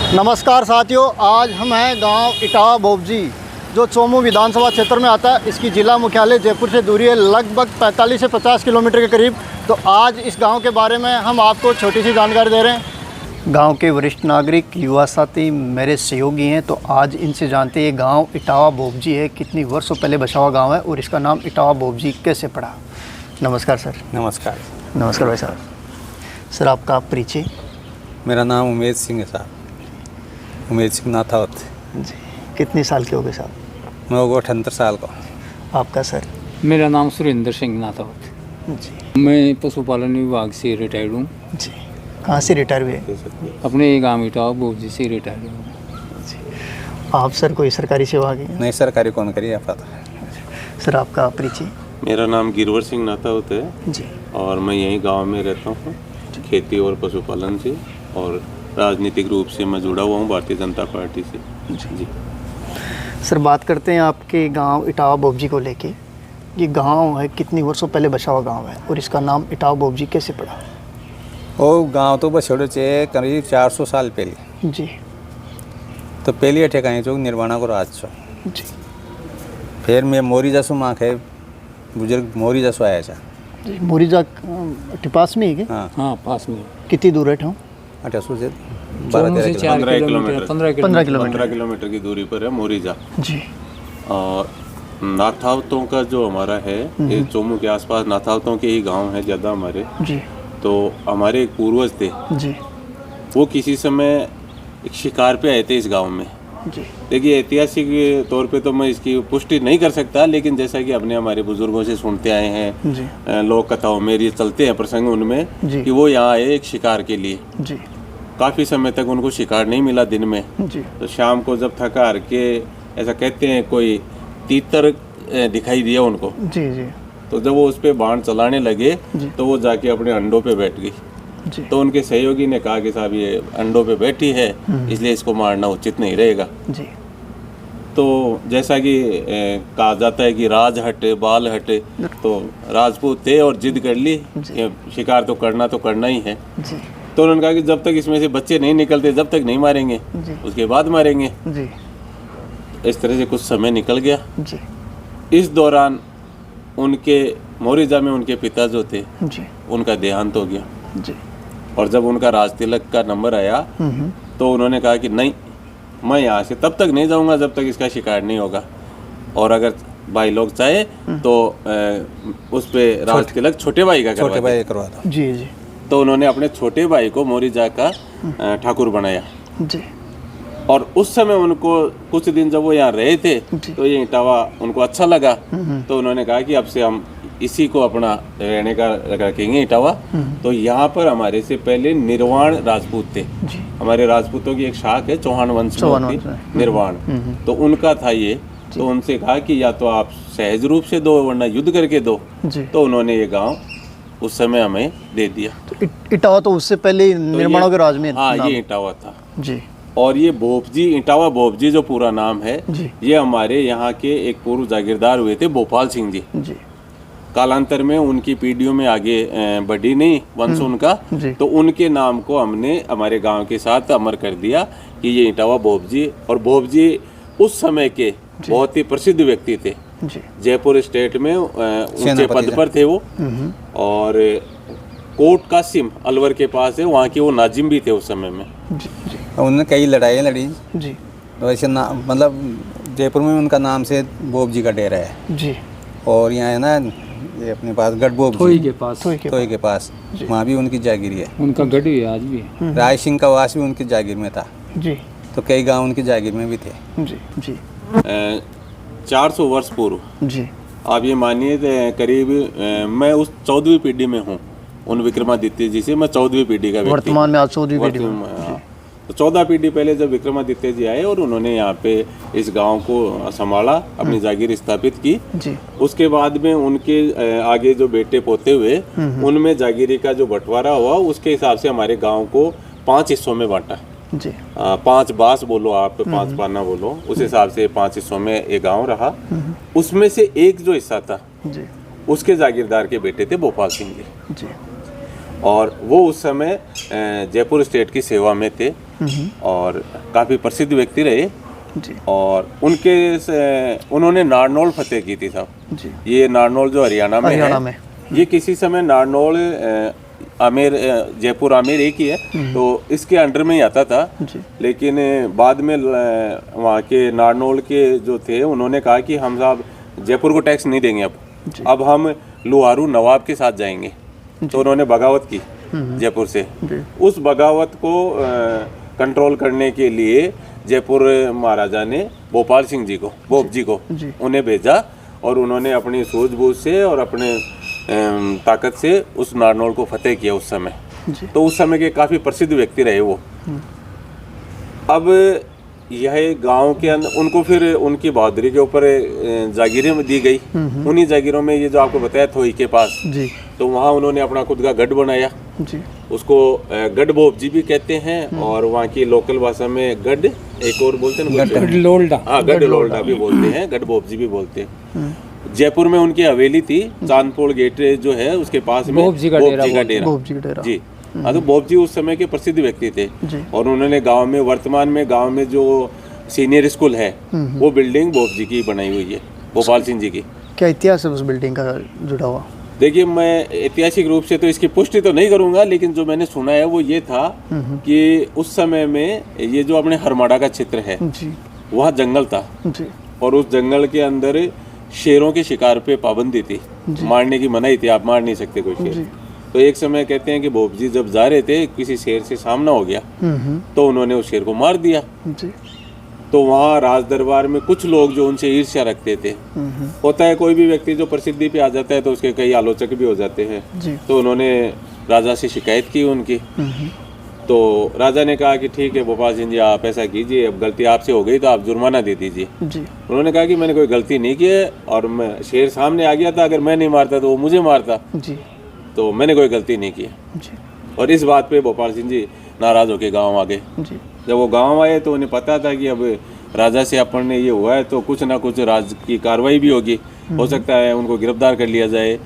नमस्कार साथियों, आज हम हैं गांव इटावा बोबजी जो चोमू विधानसभा क्षेत्र में आता है। इसकी जिला मुख्यालय जयपुर से दूरी है लगभग 45 से 50 किलोमीटर के करीब। तो आज इस गांव के बारे में हम आपको छोटी सी जानकारी दे रहे हैं। गांव के वरिष्ठ नागरिक, युवा साथी मेरे सहयोगी हैं, तो आज इनसे जानते हैं ये गाँव इटावा बोबजी है, कितनी वर्षों पहले बसा हुआ गाँव है और इसका नाम इटावा बोबजी कैसे पड़ा। नमस्कार सर। नमस्कार। नमस्कार भाई साहब। सर आपका परिचय। मेरा नाम उमेद सिंह है साहब, उमेद सिंह नाथावत जी। कितने साल के हो गए साहब? मैं होगा 78 साल का। आपका सर? मेरा नाम सुरेंद्र सिंह नाथावत जी। मैं पशुपालन विभाग से रिटायर्ड हूँ जी। कहाँ से रिटायर हुए? अपने गांव इटावा बोबजी से रिटायर्ड हूँ जी। आप सर कोई सरकारी सेवा की? नहीं, सरकारी कौन करिए आप पता। सर आपका परिचय। मेरा नाम गिरवर सिंह नाथावत है जी। और मैं यहीं गांव में रहता हूँ, खेती और पशुपालन से, और राजनीतिक रूप से मैं जुड़ा हुआ हूँ भारतीय जनता पार्टी से जी। सर बात करते हैं आपके गांव इटावा बोबजी को लेके। ये गांव है, कितनी वर्षों पहले बसा हुआ गांव है और इसका नाम इटावा बोबजी कैसे पड़ा? वो गांव तो बस छोड़े चे करीब 400 साल पहले। जी। तो पहले अठे कहीं चौक निर्वाणा को राज छो। जी। फिर मैं मोरी जसो माँ खे बुजुर्ग मोरी जसो आया था जी। मोरीजा पास में ही क्या? हाँ, पास में। कितनी दूर है ठाव? 800 से चोमू से 4 15 किलोमीटर 15 किलोमीटर 15 किलोमीटर की दूरी पर है मोरीजा। जी। और नाथावतों का जो हमारा है, ये चोमू के आसपास नाथावतों के ही गांव है ज़्यादा हमारे। जी। तो हमारे एक पूर्वज थे, जी। वो किसी समय एक शिकार पे आए थे इस गांव में। जी। देखिए, ऐतिहासिक तौर पे तो मैं इसकी पुष्टि नहीं कर सकता, लेकिन जैसा कि अपने हमारे बुजुर्गों से सुनते आए हैं, जी। लोक कथाओं में ये चलते हैं प्रसंग उनमें जी। कि वो यहाँ आए एक शिकार के लिए। जी। काफ़ी समय तक उनको शिकार नहीं मिला दिन में। जी। तो शाम को जब थका हार के, ऐसा कहते हैं, कोई तीतर दिखाई दिया उनको। जी। जी। तो जब वो उस पर बाण चलाने लगे जी। तो वो जाके अपने अंडों पे बैठ गई। जी। तो उनके सहयोगी ने कहा कि साहब ये अंडों पे बैठी है, इसलिए इसको मारना उचित नहीं रहेगा। जी। तो जैसा कि कहा जाता है कि राज हटे बाल हटे, तो राजपूत थे और जिद कर ली कि शिकार तो करना ही है। जी। तो उन्होंने कहा कि जब तक इसमें से बच्चे नहीं निकलते जब तक नहीं मारेंगे, जी। उसके बाद मारेंगे। जी। इस तरह से कुछ समय निकल गया। जी। इस दौरान उनके मोरीजा में उनके पिता जो थे, जी। उनका देहांत हो गया। जी। और जब उनका राज तिलक का नंबर आया तो उन्होंने कहा कि नहीं, मैं यहाँ से तब तक नहीं जाऊँगा जब तक इसका शिकार नहीं होगा, और अगर भाई लोग चाहे तो उस पे राज तिलक छोटे भाई का करवा दो। जी। जी। तो उन्होंने अपने छोटे भाई को मोरीजा का ठाकुर बनाया। जी। और उस समय उनको कुछ दिन जब वो यहाँ रहे थे तो ये इटावा उनको अच्छा लगा। तो उन्होंने कहा कि अब से हम इसी को अपना रहने का रखेंगे इटावा। तो यहाँ पर हमारे से पहले निर्वाण राजपूत थे। हमारे राजपूतों की एक शाख है, चौहान वंश में होती, निर्वाण। तो उनका था ये। तो उनसे कहा कि या तो आप सहज रूप से दो वरना युद्ध करके दो। तो उन्होंने ये गांव उस समय हमें दे दिया। तो इटावा तो उससे पहले निर्माणों के राज में? हाँ, ये इटावा था जी। और ये बोबजी, इटावा बोबजी जो पूरा नाम है, ये हमारे यहाँ के एक पूर्व जागीरदार हुए थे भोपाल सिंह जी। जी। कालांतर में उनकी पीढ़ियों में आगे बढ़ी नहीं वंश उनका, तो उनके नाम को हमने हमारे गांव के साथ अमर कर दिया कि ये इटावा बोबजी। और बोबजी उस समय के बहुत ही प्रसिद्ध व्यक्ति थे। जी। जयपुर स्टेट में ऊंचे पद पर थे वो। और कोट कासिम अलवर के पास है, वहाँ के वो नाजिम भी थे उस समय में। जी। जी। उन्होंने कई लड़ाइयाँ लड़ी। जी। तो ऐसे मतलब जयपुर में उनका नाम से बोबजी का डेरा है। जी। और यहाँ है ना, ये अपने पास गढ़ बोबजी थोई के पास, थोई के पास, वहाँ भी उनकी जागीरी है। उनका गढ़ भी है आज भी। राय सिंह का वास भी उनकी जागीर में था। जी। तो कई गांव उनकी जागीर में भी थे। जी। जी। 400 वर्ष पूर्व, जी। आप ये मानिए करीब मैं उस 14वीं पीढ़ी में हूँ। उन विक्रमादित्य जी से मैं 14वीं पीढ़ी का व्यक्ति। वर्तमान में आज 14वीं पीढ़ी में। हाँ। तो 14 पीढ़ी पहले जब विक्रमादित्य जी आए और उन्होंने यहाँ पे इस गांव को संभाला, अपनी जागीर स्थापित की। जी। उसके बाद में उनके आगे जो बेटे पोते हुए, उनमें जागीरी का जो बंटवारा हुआ, उसके हिसाब से हमारे गांव को 5 हिस्सों में बांटा। जी। 5 बास बोलो आप, 5 पाना बोलो, उस हिसाब से 5 हिस्सों में ये गांव रहा। उसमें से एक जो हिस्सा था, जी। उसके जागीरदार के बेटे थे भोपाल सिंह जी। जी। और वो उस समय जयपुर स्टेट की सेवा में थे। और काफ़ी प्रसिद्ध व्यक्ति रहे। जी और उन्होंने नारनौल फतेह की थी साहब। जी ये नारनौल जो हरियाणा में है, ये किसी समय नारनौल आमेर जयपुर आमेर एक ही है, तो इसके अंडर में ही आता था। लेकिन बाद में वहाँ के नारनौल के जो थे उन्होंने कहा कि हम साहब जयपुर को टैक्स नहीं देंगे, अब हम लोहारू नवाब के साथ जाएंगे। तो उन्होंने बगावत की जयपुर से। उस बगावत को कंट्रोल करने के लिए जयपुर महाराजा ने भोपाल सिंह जी को, बोप जी को उन्हें भेजा, और उन्होंने अपनी सूझबूझ से और अपने ताकत से उस नारनौल को फतेह किया उस समय। तो उस समय के काफ़ी प्रसिद्ध व्यक्ति रहे वो। अब यह गांव के अंदर उनको फिर उनकी बहादुरी के ऊपर जागीरें दी गई। उन्हीं जागीरों में ये जो आपको बताया थोई के पास, तो वहाँ उन्होंने अपना खुद का गढ़ बनाया। उसको गढ़ बोप जी भी कहते हैं, और वहाँ की लोकल भाषा में गढ़ एक और बोलते हैं, गढ़ लोल्डा। हाँ, गढ़ लोल्डा भी बोलते हैं, गढ़ बोप जी भी बोलते हैं। जयपुर में उनकी हवेली थी, चांदपुर गेट जो है उसके पास में बोप जी का डेरा जी। हाँ, तो बोप जी उस समय के प्रसिद्ध व्यक्ति थे, और उन्होंने गांव में, वर्तमान में गांव में जो सीनियर स्कूल है वो बिल्डिंग बोप जी की बनाई हुई है, भोपाल सिंह जी की। क्या इतिहास है उस बिल्डिंग का जुड़ा हुआ? देखिए, मैं ऐतिहासिक रूप से तो इसकी पुष्टि तो नहीं करूंगा, लेकिन जो मैंने सुना है वो ये था कि उस समय में ये जो अपने हरमाड़ा का क्षेत्र है वहाँ जंगल था, और उस जंगल के अंदर शेरों के शिकार पे पाबंदी थी, मारने की मनाही थी, आप मार नहीं सकते कोई शेर। तो एक समय कहते हैं कि बोप जी जब जा रहे थे, किसी शेर से सामना हो गया, तो उन्होंने उस शेर को मार दिया। तो वहाँ राज दरबार में कुछ लोग जो उनसे ईर्ष्या रखते थे, होता है कोई भी व्यक्ति जो प्रसिद्धि पे आ जाता है तो उसके कई आलोचक भी हो जाते हैं, तो उन्होंने राजा से शिकायत की उनकी। तो राजा ने कहा कि ठीक है भोपाल सिंह जी, आप ऐसा कीजिए, अब गलती आपसे हो गई तो आप जुर्माना दे दीजिए। उन्होंने कहा कि मैंने कोई गलती नहीं की है, और मैं शेर सामने आ गया था, अगर मैं नहीं मारता तो वो मुझे मारता, तो मैंने कोई गलती नहीं की। और इस बात पे भोपाल सिंह जी नाराज होकर गाँव आ गए। जब वो गाँव आए तो उन्हें पता था कि अब राजा से अपन ने ये हुआ है तो कुछ ना कुछ राज की कार्रवाई भी होगी, हो सकता है उनको गिरफ्तार कर लिया जाए।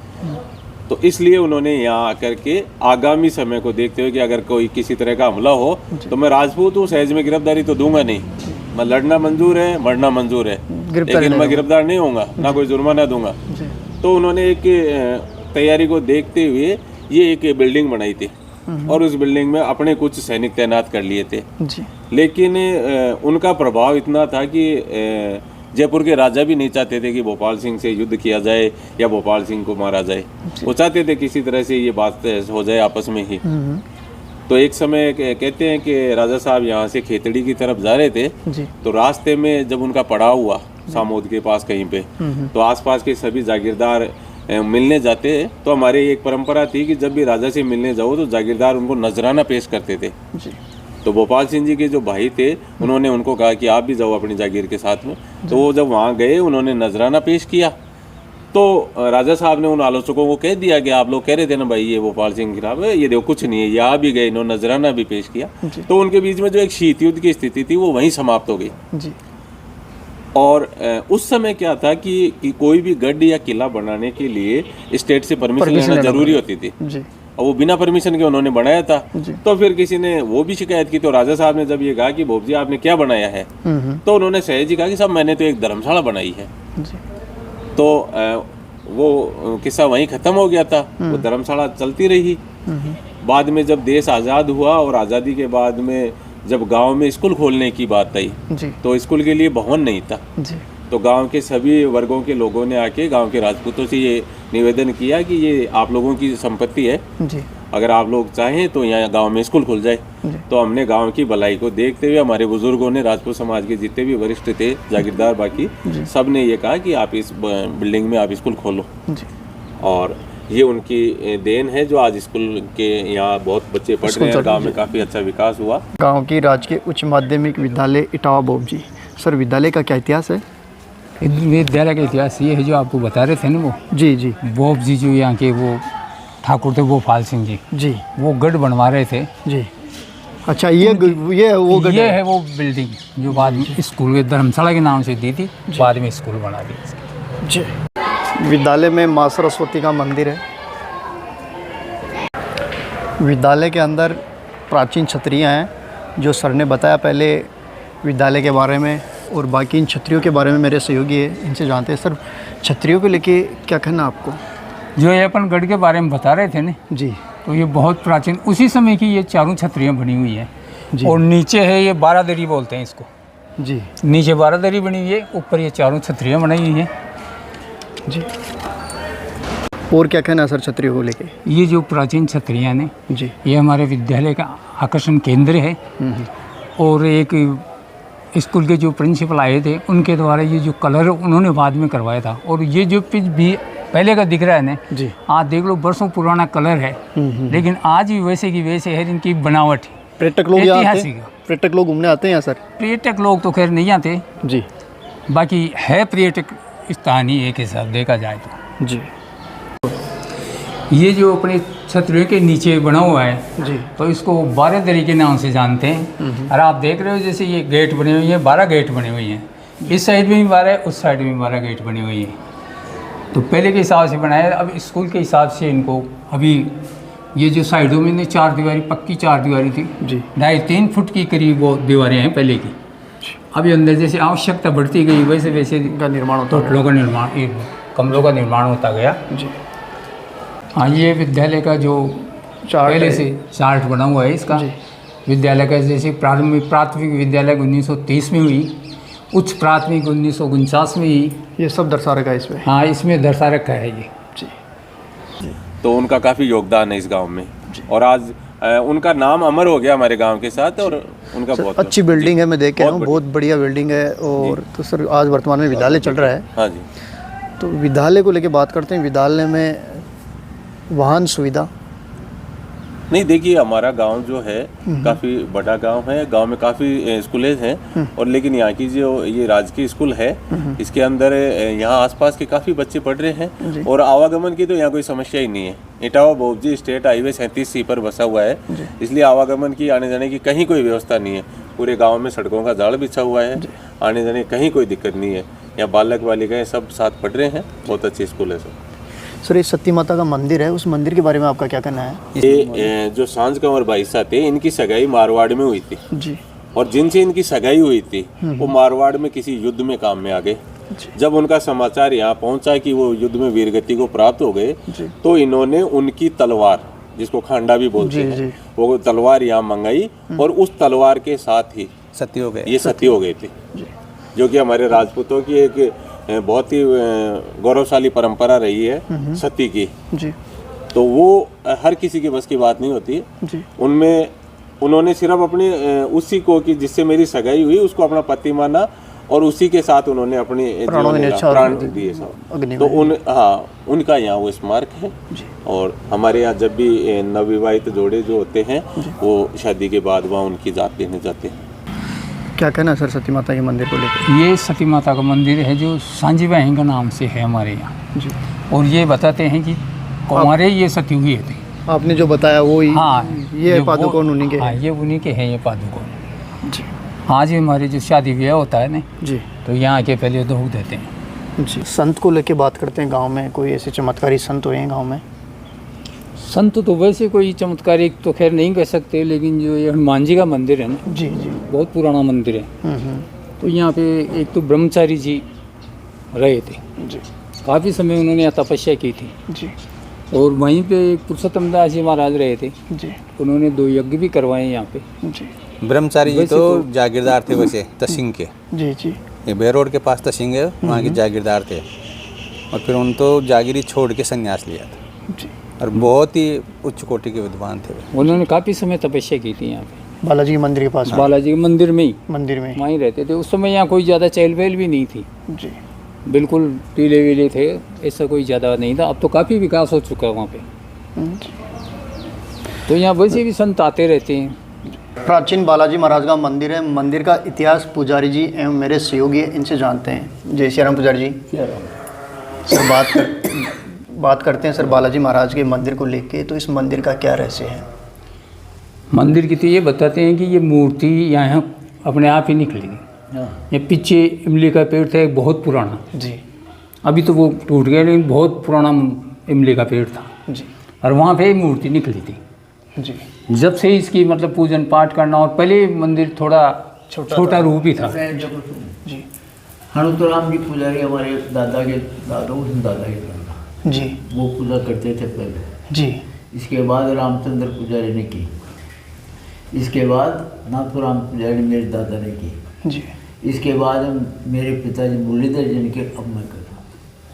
तो इसलिए उन्होंने यहाँ आकर के आगामी समय को देखते हुए कि अगर कोई किसी तरह का हमला हो तो मैं राजपूत हूँ, सहज में गिरफ्तारी तो दूंगा नहीं, मैं लड़ना मंजूर है, मरना मंजूर है, लेकिन मैं गिरफ्तार नहीं होऊंगा, ना कोई जुर्माना दूंगा। तो उन्होंने एक तैयारी को देखते हुए ये एक बिल्डिंग बनाई थी, और उस बिल्डिंग में अपने कुछ सैनिक तैनात कर लिए थे। लेकिन उनका प्रभाव इतना था कि जयपुर के राजा भी नहीं चाहते थे कि भोपाल सिंह से युद्ध किया जाए या भोपाल सिंह को मारा जाए। वो चाहते थे किसी तरह से ये बात हो जाए आपस में ही। तो एक समय कहते हैं कि राजा साहब यहाँ से खेतड़ी की तरफ जा रहे थे, तो रास्ते में जब उनका पड़ाव हुआ सामोद के पास कहीं पे, तो आसपास के सभी जागीरदार मिलने जाते। तो हमारे एक परंपरा थी कि जब भी राजा से मिलने जाओ तो जागीरदार उनको नजराना पेश करते थे। तो भोपाल सिंह जी के जो भाई थे उन्होंने उनको कहा कि आप भी जाओ अपनी जागीर के साथ में। तो वो जब वहाँ गए, उन्होंने नजराना पेश किया, तो राजा साहब ने उन आलोचकों को कह दिया कि आप लोग कह रहे थे ना भाई ये भोपाल सिंह खिलाफ है, ये देखो कुछ नहीं है, ये आ भी गए, इन्होंने नजराना भी पेश किया। तो उनके बीच में जो एक शीत युद्ध की स्थिति थी वो वहीं समाप्त हो गई। और उस समय क्या था कि कोई भी गढ़ या किला बनाने के लिए स्टेट से परमिशन लेना जरूरी होती थी, और वो बिना परमिशन के उन्होंने बनाया था। तो फिर किसी ने वो भी शिकायत की, तो राजा साहब ने जब ये कहा कि भोप जी आपने क्या बनाया है, तो उन्होंने सहज जी कहा कि साहब मैंने तो एक धर्मशाला बनाई है। तो वो किस्सा वहीं खत्म हो गया था, वो धर्मशाला चलती रही। बाद में जब देश आज़ाद हुआ और आज़ादी के बाद में जब गांव में स्कूल खोलने की बात आई, तो स्कूल के लिए भवन नहीं था। तो गांव के सभी वर्गों के लोगों ने आके गांव के राजपूतों से ये निवेदन किया कि ये आप लोगों की संपत्ति है, अगर आप लोग चाहें तो यहाँ गांव में स्कूल खुल जाए। तो हमने गांव की भलाई को देखते हुए हमारे बुजुर्गों ने, राजपूत समाज के जितने भी वरिष्ठ थे, जागीरदार बाकी सब ने ये कहा कि आप इस बिल्डिंग में आप स्कूल खोलो। और ये उनकी देन है जो आज स्कूल के यहाँ बहुत बच्चे पढ़ रहे हैं, गाँव में काफ़ी अच्छा विकास हुआ। गाँव की राजकीय उच्च माध्यमिक विद्यालय इटावा बोप जी। सर, विद्यालय का क्या इतिहास है? विद्यालय का इतिहास ये है जो आपको बता रहे थे ना, वो जी बोप जी जो यहाँ के वो ठाकुर थे, भोपाल सिंह जी, वो गढ़ बनवा रहे थे जी। अच्छा, ये वो गढ़ है वो बिल्डिंग जो बाद में स्कूल के धर्मशाला के नाम से दी थी, बाद में स्कूल बना दी जी। विद्यालय में माँ सरस्वती का मंदिर है। विद्यालय के अंदर प्राचीन छतरियाँ हैं जो सर ने बताया पहले विद्यालय के बारे में और बाकी इन छतरियों के बारे में मेरे सहयोगी है, इनसे जानते हैं। सर, छतरियों को लेके क्या कहना आपको? जो ये अपन गढ़ के बारे में बता रहे थे ना, जी तो ये बहुत प्राचीन उसी समय की ये चारों छतरियाँ बनी हुई हैं। जी। और नीचे है ये बारादरी बोलते हैं इसको, जी नीचे बारादरी बनी हुई है, ऊपर ये चारों छतरियाँ बनाई हुई हैं। जी। और क्या कहना है सर छतरियों को लेके? ये जो प्राचीन छतरियाँ ने, जी। ये हमारे विद्यालय का आकर्षण केंद्र है। और एक स्कूल के जो प्रिंसिपल आए थे उनके द्वारा ये जो कलर उन्होंने बाद में करवाया था। और ये जो पिच भी पहले का दिख रहा है ना जी, आज देख लो बरसों पुराना कलर है, लेकिन आज भी वैसे की वैसे है इनकी बनावट। पर्यटक लोग यहाँ आते ऐतिहासिक हैं? पर्यटक लोग घूमने आते हैं यहाँ सर? पर्यटक लोग तो खैर नहीं आते जी। बाकी है पर्यटक स्थान ही एक हिसाब देखा जाए तो। जी ये जो अपने छतरियों के नीचे बना हुआ है जी, तो इसको बारादरी के नाम से जानते हैं। और आप देख रहे हो जैसे ये गेट बने हुए हैं, 12 गेट बने हुए हैं, इस साइड में भी 12 है, उस साइड में भी 12 गेट बने हुए हैं। तो पहले के हिसाब से बनाया, अब स्कूल के हिसाब से इनको अभी ये जो साइडों में 4 दीवारी, पक्की 4 दीवारी थी जी, 2.5-3 फुट की करीब वो दीवारें हैं पहले की। अभी अंदर जैसे आवश्यकता बढ़ती गई वैसे वैसे का निर्माण होता है। होटलों का निर्माण, ये कमरों का निर्माण होता गया। जी। हाँ, ये विद्यालय का जो चार्ट पहले है। से चार्ट बना हुआ है इसका। जी। विद्यालय का जैसे प्राथमिक विद्यालय 1930 में हुई, उच्च प्राथमिक 1949 में हुई। ये सब दर्शा रखा है इसमें। हाँ, इसमें दर्शा रखा है ये। जी। तो उनका काफ़ी योगदान है इस गांव में, और आज उनका नाम अमर हो गया हमारे गांव के साथ। और उनका सर, बहुत अच्छी बिल्डिंग है, मैं देख के आया हूँ, बहुत बहुत बढ़िया बिल्डिंग है। और तो सर आज वर्तमान में विद्यालय चल रहा है, हाँ जी। तो विद्यालय को लेके बात करते हैं। विद्यालय में वाहन सुविधा? नहीं, देखिए हमारा गांव जो है काफ़ी बड़ा गांव है, गांव में काफ़ी स्कूलें हैं। और लेकिन यहाँ की जो ये राजकीय स्कूल है, इसके अंदर यहाँ आसपास के काफ़ी बच्चे पढ़ रहे हैं। और आवागमन की तो यहाँ कोई समस्या ही नहीं है। इटावा बोबजी स्टेट हाईवे 37C पर बसा हुआ है, इसलिए आवागमन की आने जाने की कहीं कोई व्यवस्था नहीं है। पूरे गाँव में सड़कों का जाल बिछा हुआ है, आने जाने की कहीं कोई दिक्कत नहीं है। यहाँ बालक बालिकाएँ सब साथ पढ़ रहे हैं, बहुत अच्छी स्कूल है सर। सर, ये सती माता का मंदिर है, उस मंदिर के बारे में आपका क्या कहना है? ये जो सांझ कंवर भाई साहब थे, इनकी सगाई मारवाड़ में हुई थी। जी। और जिनसे इनकी सगाई हुई थी वो मारवाड़ में किसी युद्ध में काम में आ गए। जब उनका समाचार यहाँ पहुंचा कि वो युद्ध में वीरगति को प्राप्त हो गए, तो इन्होंने उनकी तलवार, जिसको खांडा भी बोलते हैं, वो तलवार यहाँ मंगाई। और उस तलवार के साथ ही सती हो गए। ये सती हो गई थी, जो कि हमारे राजपूतों की एक बहुत ही गौरवशाली परंपरा रही है सती की। जी। तो वो हर किसी के बस की बात नहीं होती। जी। उनमें उन्होंने सिर्फ अपने उसी को कि जिससे मेरी सगाई हुई उसको अपना पति माना, और उसी के साथ उन्होंने अपने प्राण दिए सब। तो उनका यहाँ वो स्मारक है। और हमारे यहाँ जब भी नवविवाहित जोड़े जो होते हैं वो शादी के बाद वहाँ उनकी जात लेने जाते हैं। क्या कहना है सर सती माता के मंदिर को लेकर? ये सती माता का मंदिर है जो सांझी बहन का नाम से है हमारे यहाँ। जी। और ये बताते हैं कि कुंवारे ये सती हुए थे। आपने जो बताया वो ही? हाँ, ये पादुकोण उन्हीं के? हाँ, ये उन्हीं के हैं, ये पादुकोण। जी। आज हमारे जो शादी ब्याह होता है ना, जी, तो यहाँ के पहले दूध देते हैं। जी। संत को लेके बात करते हैं। गांव में कोई ऐसे चमत्कारी संत हुए हैं गांव में? संत तो वैसे कोई चमत्कारिक तो खैर नहीं कह सकते, लेकिन जो ये हनुमान जी का मंदिर है ना, जी जी, बहुत पुराना मंदिर है। तो यहाँ पे एक तो ब्रह्मचारी जी रहे थे जी, काफ़ी समय, उन्होंने यहाँ तपस्या की थी। जी और वहीं पे एक पुरुषोत्तम दास जी महाराज रहे थे, जी, उन्होंने 2 यज्ञ भी करवाए यहाँ पे। जी ब्रह्मचारी जी तो जागीरदार थे वैसे तसिंग के। जी, जी ये बेर रोड के पास तसिंग है, वहाँ के जागीरदार थे। और फिर उन तो जागीरी छोड़ के संन्यास लिया था। जी। और बहुत ही उच्च कोटि के विद्वान थे वे। उन्होंने काफ़ी समय तपस्या की थी यहाँ पे, बालाजी के मंदिर के पास? बालाजी के मंदिर में ही, मंदिर में वहीं रहते थे। उस समय यहाँ कोई ज़्यादा चहल पहल भी नहीं थी, जी, बिल्कुल टीले वीले थे, ऐसा कोई ज़्यादा नहीं था। अब तो काफ़ी विकास हो चुका है वहाँ पे, जी। तो यहाँ वैसे भी संत आते रहते हैं। प्राचीन बालाजी महाराज का मंदिर है। मंदिर का इतिहास पुजारी जी एवं मेरे सहयोगी हैं, इनसे जानते हैं। जय श्री राम पुजारी जी। सर बात करते हैं सर बालाजी महाराज के मंदिर को लेके। तो इस मंदिर का क्या रहस्य है? मंदिर की तो ये बताते हैं कि ये मूर्ति यहाँ अपने आप ही निकलेगी। ये पीछे इमली का पेड़ था एक बहुत पुराना, जी, अभी तो वो टूट गया, लेकिन बहुत पुराना इमली का पेड़ था जी, और वहाँ पे मूर्ति निकली थी। जी। जब से इसकी मतलब पूजन पाठ करना, और पहले मंदिर थोड़ा छोटा रूप ही था। जी हनुतराम जी पुजारी हमारे दादा के दादा, उस दादा के दादा जी वो पूजा करते थे पहले। जी इसके बाद रामचंद्र पुजारी ने की, इसके बाद नाथुराम पुजारी मेरे दादा ने की, जी इसके बाद मेरे पिताजी मुरलीधर जी ने की, अब मैं कर रहा हूँ।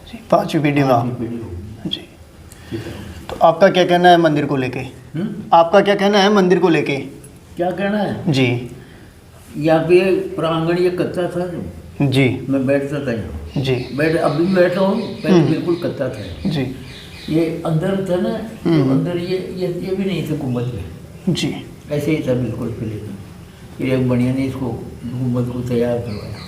जी 5वीं पीढ़ी में आप। पीढ़ी होगी। जी तो आपका क्या कहना है मंदिर को लेके? आपका क्या कहना है मंदिर को लेके? क्या कहना है? जी यहाँ पे प्रांगण ये कच्चा था, जो जी मैं बैठता था यहाँ, जी अभी भी बैठा हूँ, पहले बिल्कुल कच्चा था। जी ये अंदर था ना, तो अंदर ये भी नहीं था गुम्बद में, जी ऐसे ही था बिल्कुल पहले। फिर एक बढ़िया ने इसको गुम्बद को तैयार करवाया,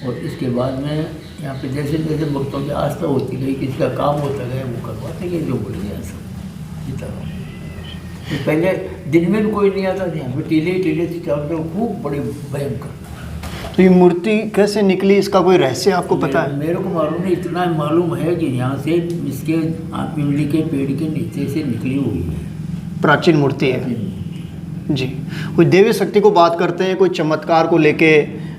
और इसके बाद में यहाँ पे जैसे जैसे भक्तों की आस्था होती गई, किसी का काम होता गया, वो करवाते गए जो बढ़िया सब इस तरह। तो पहले दिन में भी कोई नहीं आता था यहाँ पे, टीले टीले से चारों तरफ खूब बड़े भयंकर। तो ये मूर्ति कैसे निकली, इसका कोई रहस्य आपको पता है? मेरे को मालूम नहीं, इतना मालूम है कि यहाँ से इसके इमली के पेड़ के नीचे से निकली हुई है, प्राचीन मूर्ति है जी। कोई देवी शक्ति को बात करते हैं, कोई चमत्कार को लेके?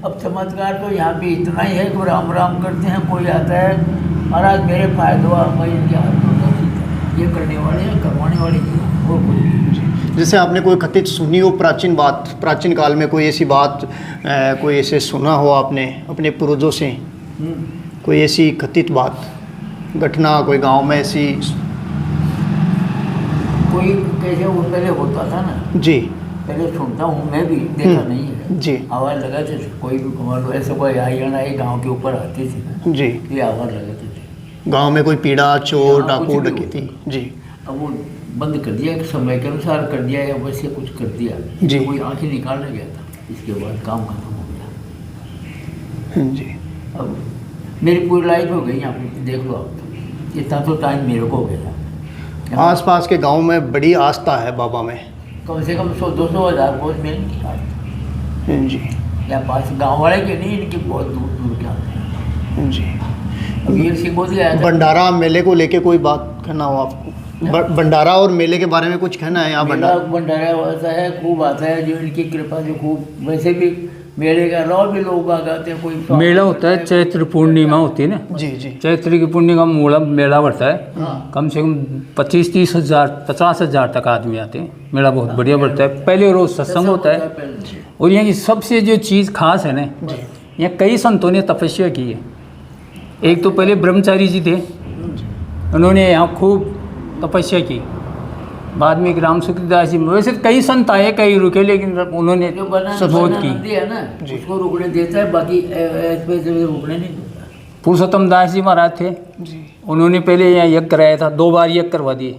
अब चमत्कार तो यहाँ पे इतना ही है कि राम राम करते हैं, कोई आता है महाराज मेरे फायदा हुआ, मैं इनके हाथ में ये करने वाले हैं, करवाने वाले हैं, और कोई नहीं। जैसे आपने कोई कथित सुनी हो प्राचीन बात, प्राचीन काल में कोई ऐसी बात कोई ऐसे सुना हो आपने अपने पूर्वजों से, कोई ऐसी कथित बात घटना कोई गांव में ऐसी? कोई कैसे वो पहले होता था ना जी पहले सुनता हूँ, मैं भी देखा नहीं है जी आवाज़ लगाते थे, कोई भी कमाल ऐसे कोई आई गाँव के ऊपर आती थी ना, जी ये आवाज़ लगाते थे। गांव में कोई पीड़ा चोर हाँ, डाकू कुछ भी डकैती? जी अब वो बंद कर दिया, कि समय के अनुसार कर दिया या वैसे कुछ कर दिया, जी। कोई आंखें निकालने गया था, इसके बाद काम खत्म हो गया। जी अब मेरी पूरी लाइफ हो गई यहाँ पे, देख लो आप, इतना तो टाइम मेरे को हो गया। आसपास के गांव में बड़ी आस्था है बाबा में। कम से कम 100-200 हज़ार बहुत मेल की आते जी या पास गांव वाले के नहीं, इनके बहुत दूर दूर के आते हैं। जी अब ये सिंह मोदी आया था, भंडारा मेले को लेके कोई बात कहना हो आपको? भंडारा और मेले के बारे में कुछ कहना है? यहाँ मेला भंडारा भंडारा वैसा है, खूब आता है, जो इनकी कृपा जो खूब, वैसे भी मेले का रौ भी लोग आ जाते हैं। कोई मेला होता है, चैत्र पूर्णिमा होती है ना, जी जी चैत्र की पूर्णिमा में मेला बढ़ता है। कम से कम 25-30 हज़ार 50 हज़ार तक आदमी आते हैं। मेला बहुत बढ़िया बढ़ता है। पहले रोज़ सत्संग होता है, और यहाँ की सबसे जो चीज़ खास है ना, यहाँ कई संतों ने तपस्या की है। एक तो पहले ब्रह्मचारी जी थे, उन्होंने यहाँ खूब तपस्या की। बाद में राम सुखदास जी, वैसे कई संत आए, कई रुके, लेकिन उन्होंने जो बना सबोध की। नंदी है ना, उसको रुकने देता है, बाकी ऐसे रुकने नहीं देता। पुरुषोत्तम दास जी महाराज थे, उन्होंने पहले यहाँ यज्ञ कराया था, 2 बार यज्ञ करवा दिए।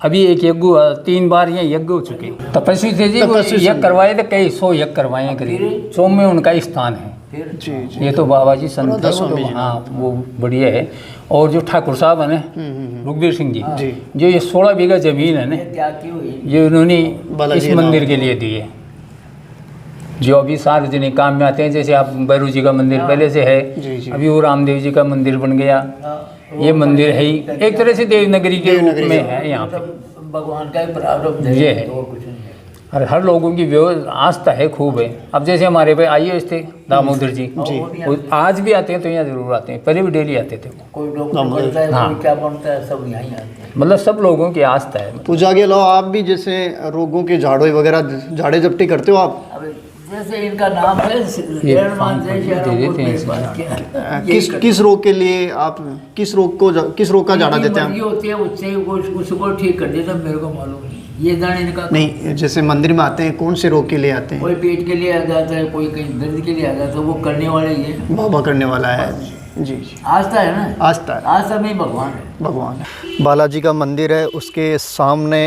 अभी एक यज्ञ हुआ, 3 बार यहाँ यज्ञ हो चुके। तपस्वी थे जी, वो यज्ञ करवाए थे, कई 100 यज्ञ करवाए हैं करीब। 100 में उनका स्थान है। जी जी ये तो बाबा जी संत है, वो तो हाँ वो बढ़िया है। और जो ठाकुर साहब है ना, रुखबीर सिंह जी, जो ये 16 बीघा जमीन है ना, त्याग की हुई ये उन्होंने बालाजी इस मंदिर के लिए दी है। जो अभी सार्वजनिक काम में आते हैं, जैसे आप भैरू जी का मंदिर पहले से है, अभी वो रामदेव जी का मंदिर बन गया। ये मंदिर है ही एक तरह से देवनगरी के रूप में है यहाँ पे। भगवान का ही प्रारब्ध ये है। और कुछ नहीं है। और हर लोगों की आस्था है खूब है। अब जैसे हमारे भाई आइए थे दामोदर जी, वो आज भी आते हैं तो यहाँ जरूर आते हैं, पहले भी डेली आते थे वो। कोई डॉक्टर बनता है, हाँ। कोई क्या बनता है, सब यहाँ ही आते हैं। मतलब सब लोगों की आस्था है। पूजा के अलावा आप भी जैसे रोगों के झाड़ों वगैरह झाड़े झपटी करते हो आप? अब जैसे इनका नाम है मान से किस रोग के लिए आप किस रोग का झाड़ा देते हैं? होती है उससे उसको ठीक कर देता, मेरे को मालूम नहीं। ये दाने इनका नहीं, जैसे मंदिर में आते हैं कौन से रोग के लिए आते हैं? कोई पेट के लिए आ जाता है, कोई कहीं दर्द के लिए आ जाता है, वो करने वाले ये बाबा करने वाला है। जी जी आस्था है ना, आस्था है, आस्था में ही भगवान है। भगवान है। बालाजी का मंदिर है, उसके सामने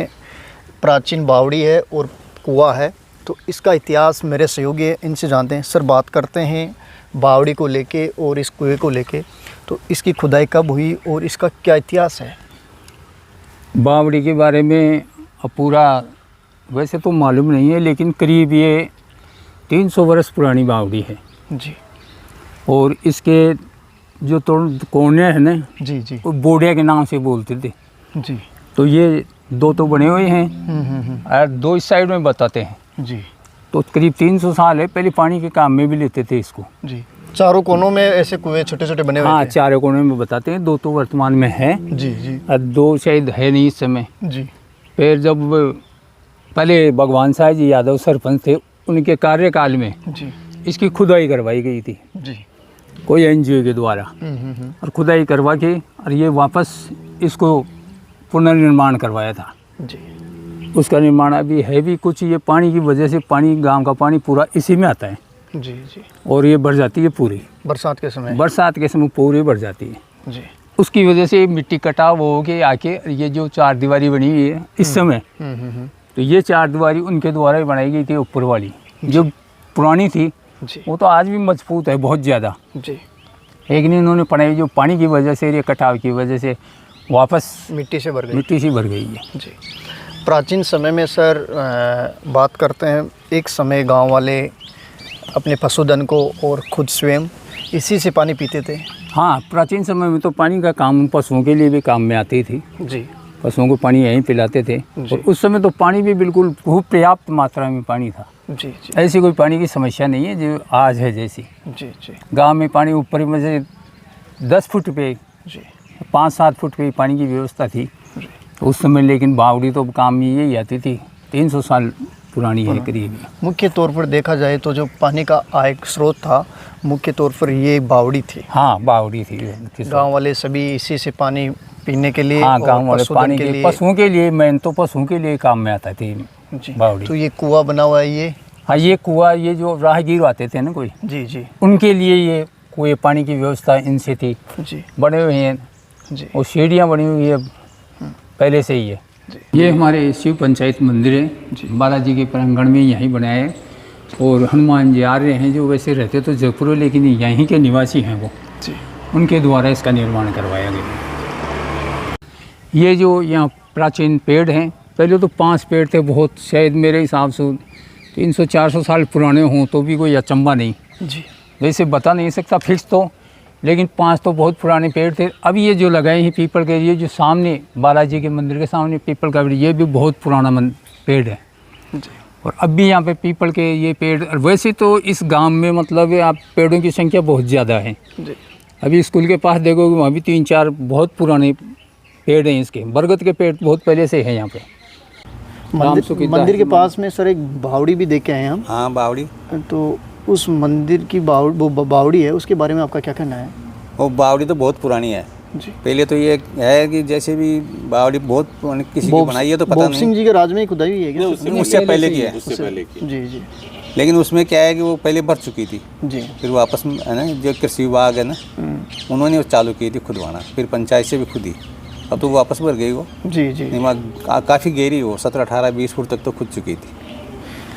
प्राचीन बावड़ी है और कुआं है। तो इसका इतिहास मेरे सहयोगी इनसे जानते हैं। सर, बात करते हैं बावड़ी को लेके और इस कुएं को लेके। तो इसकी खुदाई कब हुई और इसका क्या इतिहास है? बावड़ी के बारे में अब पूरा वैसे तो मालूम नहीं है, लेकिन करीब ये 300 वर्ष पुरानी बावड़ी है जी। और इसके जो तो कोने है ना, जी जी वो बोडिया के नाम से बोलते थे जी। तो ये दो तो बने हुए हैं और दो इस साइड में बताते हैं। जी तो करीब 300 साल है, पहले पानी के काम में भी लेते थे इसको। जी। चारों कोनों में ऐसे कुएं छोटे छोटे बने हुए हाँ, थे। चारों कोने में बताते हैं, दो तो वर्तमान में है जी जी और दो शायद है नहीं इस समय। जी फिर जब पहले भगवान साहब जी यादव सरपंच थे, उनके कार्यकाल में जी इसकी खुदाई करवाई गई थी जी। कोई एनजीओ के द्वारा, और खुदाई करवा के और ये वापस इसको पुनर्निर्माण करवाया था। जी उसका निर्माण अभी है भी कुछ, ये पानी की वजह से पानी, गांव का पानी पूरा इसी में आता है जी जी। और ये बढ़ जाती है पूरी, बरसात के समय। बरसात के समय पूरी बढ़ जाती है। जी। उसकी वजह से मिट्टी कटाव हो के आके ये जो चार दीवारी बनी हुई है इस समय, तो ये चार दीवारी उनके द्वारा ही बनाई गई थी। ऊपर वाली जो पुरानी थी जी वो तो आज भी मजबूत है बहुत ज़्यादा, जी। लेकिन इन्होंने बनाई जो पानी की वजह से, ये कटाव की वजह से वापस मिट्टी से भर गई। मिट्टी से भर गई है। जी। प्राचीन समय में सर बात करते हैं, एक समय गांव वाले अपने पशुधन को और खुद स्वयं इसी से पानी पीते थे। हाँ, प्राचीन समय में तो पानी का काम पशुओं के लिए भी काम में आती थी। जी। पशुओं को पानी यहीं पिलाते थे और उस समय तो पानी भी बिल्कुल खूब पर्याप्त मात्रा में पानी था। जी जी ऐसी कोई पानी की समस्या नहीं है जो आज है जैसी। जी जी गांव में पानी ऊपर में से 10 फुट पे, जी 5-7 फुट पे पानी की व्यवस्था थी उस समय, लेकिन बावड़ी तो काम में यही आती थी, 300 साल पुरानी है करीब। मुख्य तौर पर देखा जाए तो जो पानी का आय स्रोत था मुख्य तौर पर ये बावड़ी थी। हाँ, बावड़ी थी। गांव वाले सभी इसी से पानी पीने के लिए, हाँ, और गांव वाले पशुधन पानी के पशुओं के लिए, मेन तो पशुओं के लिए काम में आता थी जी। बावड़ी। तो ये कुआं बना हुआ है ये। हाँ, ये कुआं, ये जो राहगीर आते थे ना कोई, जी जी उनके लिए ये कुएं, पानी की व्यवस्था इनसे थी। जी बने हुए हैं जी और सीढ़ियाँ बनी हुई है पहले से ही है। ये हमारे शिव पंचायत मंदिर है, बालाजी के प्रांगण में यहीं बनाया है। और हनुमान जी आ रहे हैं जो वैसे रहते तो जयपुर, लेकिन यहीं के निवासी हैं वो, जी उनके द्वारा इसका निर्माण करवाया गया। ये जो यहाँ प्राचीन पेड़ हैं, पहले तो 5 पेड़ थे, बहुत शायद मेरे हिसाब से 300-400 साल पुराने हों तो भी कोई अचंभा नहीं। जी वैसे बता नहीं सकता फिक्स तो, लेकिन 5 तो बहुत पुराने पेड़ थे। अब ये जो लगाए हैं पीपल के, ये जो सामने बालाजी के मंदिर के सामने पीपल का पेड़, ये भी बहुत पुराना पेड़ है। जी और अब भी यहाँ पे पीपल के ये पेड़, वैसे तो इस गांव में मतलब आप पेड़ों की संख्या बहुत ज़्यादा है। जी अभी स्कूल के पास देखोगे वहाँ भी 3-4 बहुत पुराने पेड़ हैं इसके। बरगद के पेड़ बहुत पहले से हैं यहाँ पे। मंदिर के पास में सर एक बावड़ी भी देख के आए हैं हम। हाँ, बावड़ी। तो उस मंदिर की बावड़ी है, उसके बारे में आपका क्या कहना है? वो बावड़ी तो बहुत पुरानी है जी। पहले तो ये है कि जैसे भी बावड़ी बहुत पुरानी किसी की बनाई है तो पता नहीं। सिंह जी के राज में ही खुदाई हुई है क्या? उससे पहले की है, उससे पहले की। जी जी लेकिन उसमें क्या है कि वो पहले भर चुकी थी, जी। फिर वापस में है ना, जो कृषि विभाग है ना, उन्होंने वो चालू की थी खुदवाना, फिर पंचायत से भी खुदी, अब तो वापस भर गई वो। जी जी। काफ़ी गहरी हो, 17-18-20 फुट तक तो खुद चुकी थी।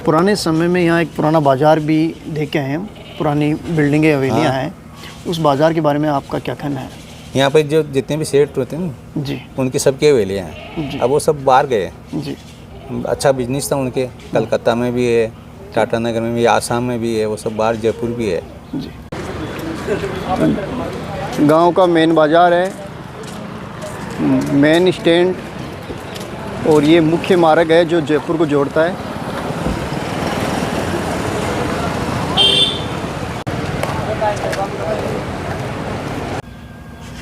पुराने समय में यहाँ एक पुराना बाजार भी देख के आए हम, पुरानी बिल्डिंगें हवेलियाँ हैं, उस बाजार के बारे में आपका क्या कहना है? यहाँ पर जो जितने भी सेठ होते हैं ना, जी उनके सबके हवेलियाँ हैं, अब वो सब बाहर गए। जी अच्छा बिजनेस था उनके, कलकत्ता में भी है, टाटा नगर में भी, आसाम में भी है, वो सब बाहर, जयपुर भी है। जी। गांव का मेन बाज़ार है, मेन स्टैंड, और ये मुख्य मार्ग है जो जयपुर को जोड़ता है।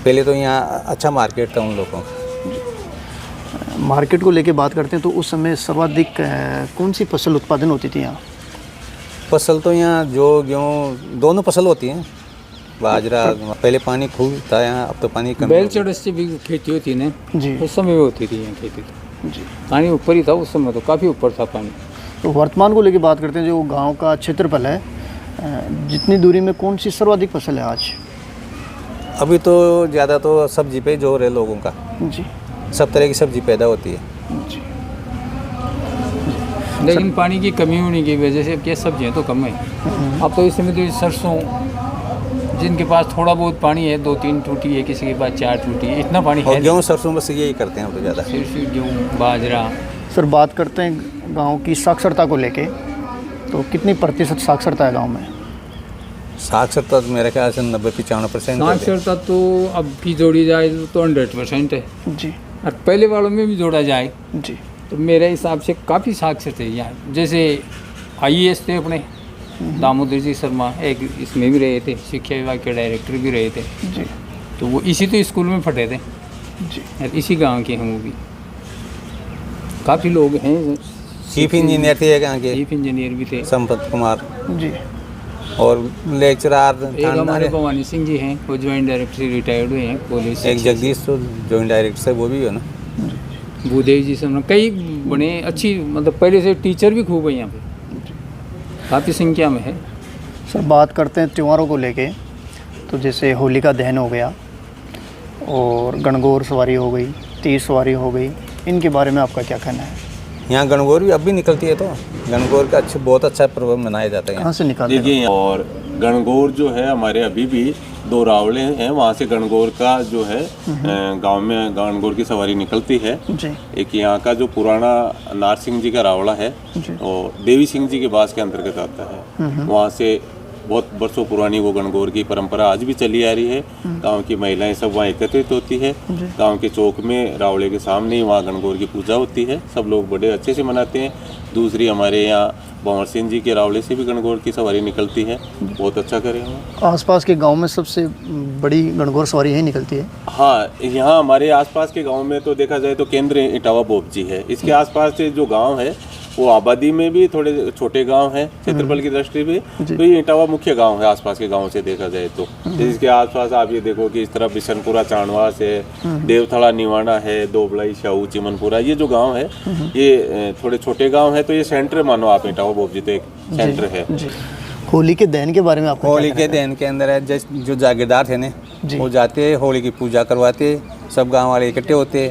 पहले तो यहाँ अच्छा मार्केट था उन लोगों का। मार्केट को लेके बात करते हैं तो उस समय सर्वाधिक कौन सी फसल उत्पादन होती थी यहाँ? फसल तो यहाँ जो गेहूँ दोनों फसल होती हैं, बाजरा। पहले पानी खूब था यहाँ, अब तो पानी कम। बैल चढ़ से भी खेती होती है ना जी। उस समय भी होती थी यहाँ खेती, तो जी। पानी ऊपर ही था उस समय, तो काफ़ी ऊपर था पानी। तो वर्तमान को लेके बात करते हैं, जो गांव का क्षेत्रफल है, जितनी दूरी में कौन सी सर्वाधिक फसल है आज? अभी तो ज़्यादा तो सब्जी पे जोर है लोगों का, जी सब तरह की सब्जी पैदा होती है। जी। लेकिन पानी की कमी होने की वजह से अब क्या सब्जियाँ तो कम है। अब तो इस समय तो सरसों, जिनके पास थोड़ा बहुत पानी है, 2-3 टूटी है, किसी के पास 4 टूटी है, इतना पानी और है। गेहूँ सरसों बस यही करते हैं अब तो ज़्यादा। सिर्फ गेहूँ, बाजरा। सर बात करते हैं गांव की साक्षरता को लेके, तो कितनी प्रतिशत साक्षरता है गांव में? साक्षरता तो मेरे ख्याल से 90-95% साक्षरता तो अब की जोड़ी जाए तो 100% है। जी। और पहले वालों में भी जोड़ा जाए जी तो मेरे हिसाब से काफ़ी साक्ष्य थे यहाँ। जैसे IAS थे अपने दामोदर जी शर्मा, एक इसमें भी रहे थे, शिक्षा विभाग के डायरेक्टर भी रहे थे। जी तो वो इसी तो स्कूल में पढ़े थे जी और इसी गांव के हैं वो भी। काफ़ी लोग हैं, चीफ इंजीनियर थे यहाँ के चीफ इंजीनियर भी थे। संपत कुमार, जी और लेक्चरर एक हमारे भवानी सिंह जी हैं, वो ज्वाइंट डायरेक्टर से रिटायर्ड हुए हैं पुलिस। एक जगदीश तो जॉइंट डायरेक्टर से वो भी है ना। भूदेव जी से कई बड़े अच्छी, मतलब पहले से टीचर भी खूब है यहाँ पे, काफ़ी संख्या में है। सर बात करते हैं त्योहारों को लेके, तो जैसे होलिका दहन हो गया और गणगौर सवारी हो गई, तीज सवारी हो गई, इनके बारे में आपका क्या कहना है? यहाँ गणगौर भी अब भी निकलती है, तो गणगौर का बहुत अच्छा पर्व मनाया जाता है कहाँ यहाँ। से निकालते हैं? देखिए, और गणगौर जो है हमारे अभी भी 2 रावले हैं, वहाँ से गणगौर का जो है गांव में गणगौर की सवारी निकलती है। जी एक यहाँ का जो पुराना नार सिंह जी का रावला है और देवी सिंह जी के बास के अंतर्गत आता है, वहाँ से बहुत वर्षों पुरानी वो गणगौर की परंपरा आज भी चली आ रही है। गांव की महिलाएं सब वहाँ एकत्रित होती है, गांव के चौक में रावले के सामने ही वहाँ गणगौर की पूजा होती है, सब लोग बड़े अच्छे से मनाते हैं। दूसरी हमारे यहाँ भंवर सिंह जी के रावले से भी गणगौर की सवारी निकलती है, बहुत अच्छा करे हैं। आसपास के गांव में सबसे बड़ी गणगौर सवारी यही निकलती है? हाँ, यहाँ हमारे आसपास के गांव में तो देखा जाए तो केंद्र इटावा बोपजी है। इसके आसपास से जो गांव है वो आबादी में भी थोड़े छोटे गांव हैं, क्षेत्रफल की दृष्टि में तो ये इटावा मुख्य गांव है आसपास के गांव से देखा जाए तो। इसके आसपास आप ये देखो कि इस तरफ बिशनपुरा चांडवास है, देवथड़ा निवाणा है, दोबलाई शाहू चिमनपुरा, ये जो गांव है ये थोड़े छोटे गांव है। तो ये सेंटर मानो आप, इटावा बोपजी तो एक सेंटर है। जी। होली के दहन के बारे में आपको होली के दहन के अंदर है जो जागीरदार थे ना, वो जाते होली की पूजा करवाते, सब गांव वाले इकट्ठे होते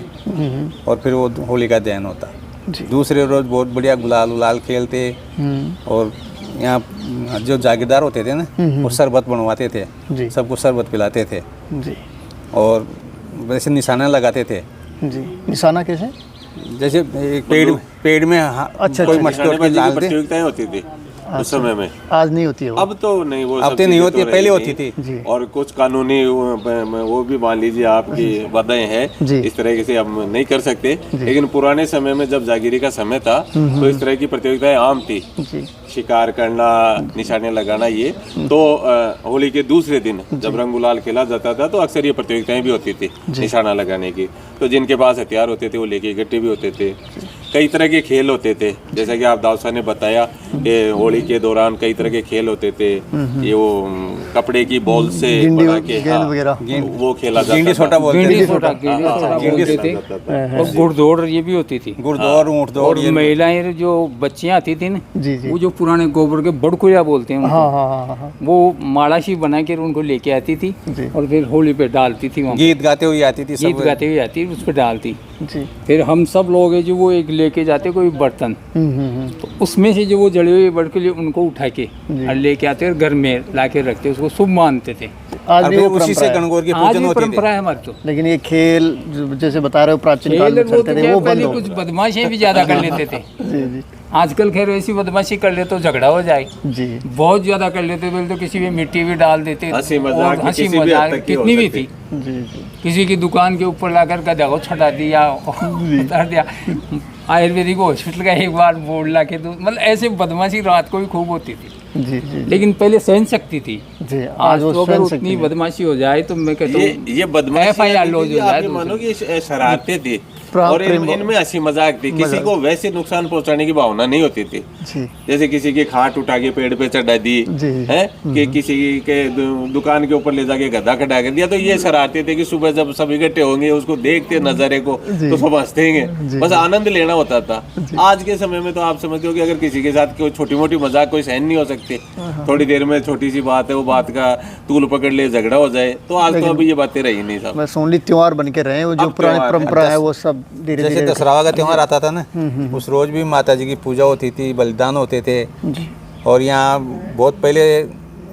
और फिर वो होली का दहन होता। दूसरे रोज बहुत बढ़िया गुलाल उलाल खेलते और यहाँ जो जागीरदार होते थे ना वो शरबत बनवाते थे, सबको शरबत पिलाते थे जी। और वैसे निशाना लगाते थे। जी, निशाना कैसे? जैसे एक पेड़ में कोई मटके डाल दे, प्रतियोगिताएं होती थी उस समय में। आज नहीं होती है वो? अब तो नहीं, वो अब तो नहीं होती है, पहले होती थी। और कुछ कानूनी वो भी मान लीजिए आपकी बाधाएं हैं, इस तरह से हम नहीं कर सकते। लेकिन पुराने समय में जब जागीरी का समय था तो इस तरह की प्रतियोगिताएं आम थी, शिकार करना, निशाने लगाना। ये तो होली के दूसरे दिन जब रंग गुलाल खेला जाता था तो अक्सर ये प्रतियोगिताएं भी होती थी निशाना लगाने की। तो जिनके पास हथियार होते थे वो लेके इकट्ठे भी होते थे। कई तरह के खेल होते थे, जैसा कि आप दाऊसा ने बताया कि होली के दौरान कई तरह के खेल होते थे। ये वो कपड़े की बॉल से बना के वो खेला जाता था। बोलते थे। और घुड़दौड़ ये भी होती थी, घुड़दौड़, ऊँट दौड़। और महिलाएं जो बच्चियां आती थी ना, वो जो पुराने गोबर के बड़कुया बोलते हैं उनको, वो माला सी बना के उनको लेके आती थी और फिर होली पे डालती थी। गीत गाते हुए आती थी, गीत गाते हुए आती, उस पर डालती। फिर हम सब लोग जो वो एक लेके जाते कोई बर्तन, तो उसमें से जो वो जड़े हुए बड़कुले उनको उठा के और लेके आते और घर में ला के रखते, उसको शुभ मानते थे। आज भी उसी से गणगौर की पूजन होती परंपरा है हमारी। तो लेकिन ये खेल जैसे बता रहे हो प्राचीन काल में चलते थे, वो बंद हो कुछ बदमाशियां भी ज्यादा कर लेते थे। जी। आजकल खैर ऐसी बदमाशी कर ले तो झगड़ा हो जाए जी, बहुत ज्यादा कर लेते तो किसी में मिट्टी भी डाल देते, हंसी मजाक कितनी भी थी। किसी की दुकान के ऊपर लाकर गधा को छटा दिया, उतार दिया। आयुर्वेदिक हॉस्पिटल का एक बार बोर्ड ला के, मतलब ऐसे बदमाशी रात को भी खूब होती थी। जी। लेकिन पहले सहन शक्ति थी जी, आज तो अगर उतनी बदमाशी हो जाए तो मैं कहता हूँ ये बदमाशी FIR लॉज हो जाए। मानो कि शरारतें थी और इनमें हंसी मजाक थी, किसी को वैसे नुकसान पहुंचाने की भावना नहीं होती थी। जैसे किसी की खाट उठा के पेड़ पे चढ़ा दी है, कि किसी के दुकान के ऊपर ले जाके गधा खड़ा कर दिया, तो ये शरारते थे कि सुबह जब सब इकट्ठे होंगे उसको देखते नजारे को तो सब हंसते, बस आनंद लेना होता था। आज के समय में तो आप समझते हो कि अगर किसी के साथ कोई छोटी मोटी मजाक कोई सहन नहीं हो सकती, थोड़ी देर में छोटी सी बात है वो बात का तूल पकड़ ले, झगड़ा हो जाए, तो आज तो अभी ये बातें रही नहीं सब, बस ओनली त्योहार बन के रहे। वो जो पुरानी परंपरा है वो सब जैसे दशहरा का त्योहार आता था ना, उस रोज भी माता जी की पूजा होती थी, बलिदान होते थे। और यहाँ बहुत पहले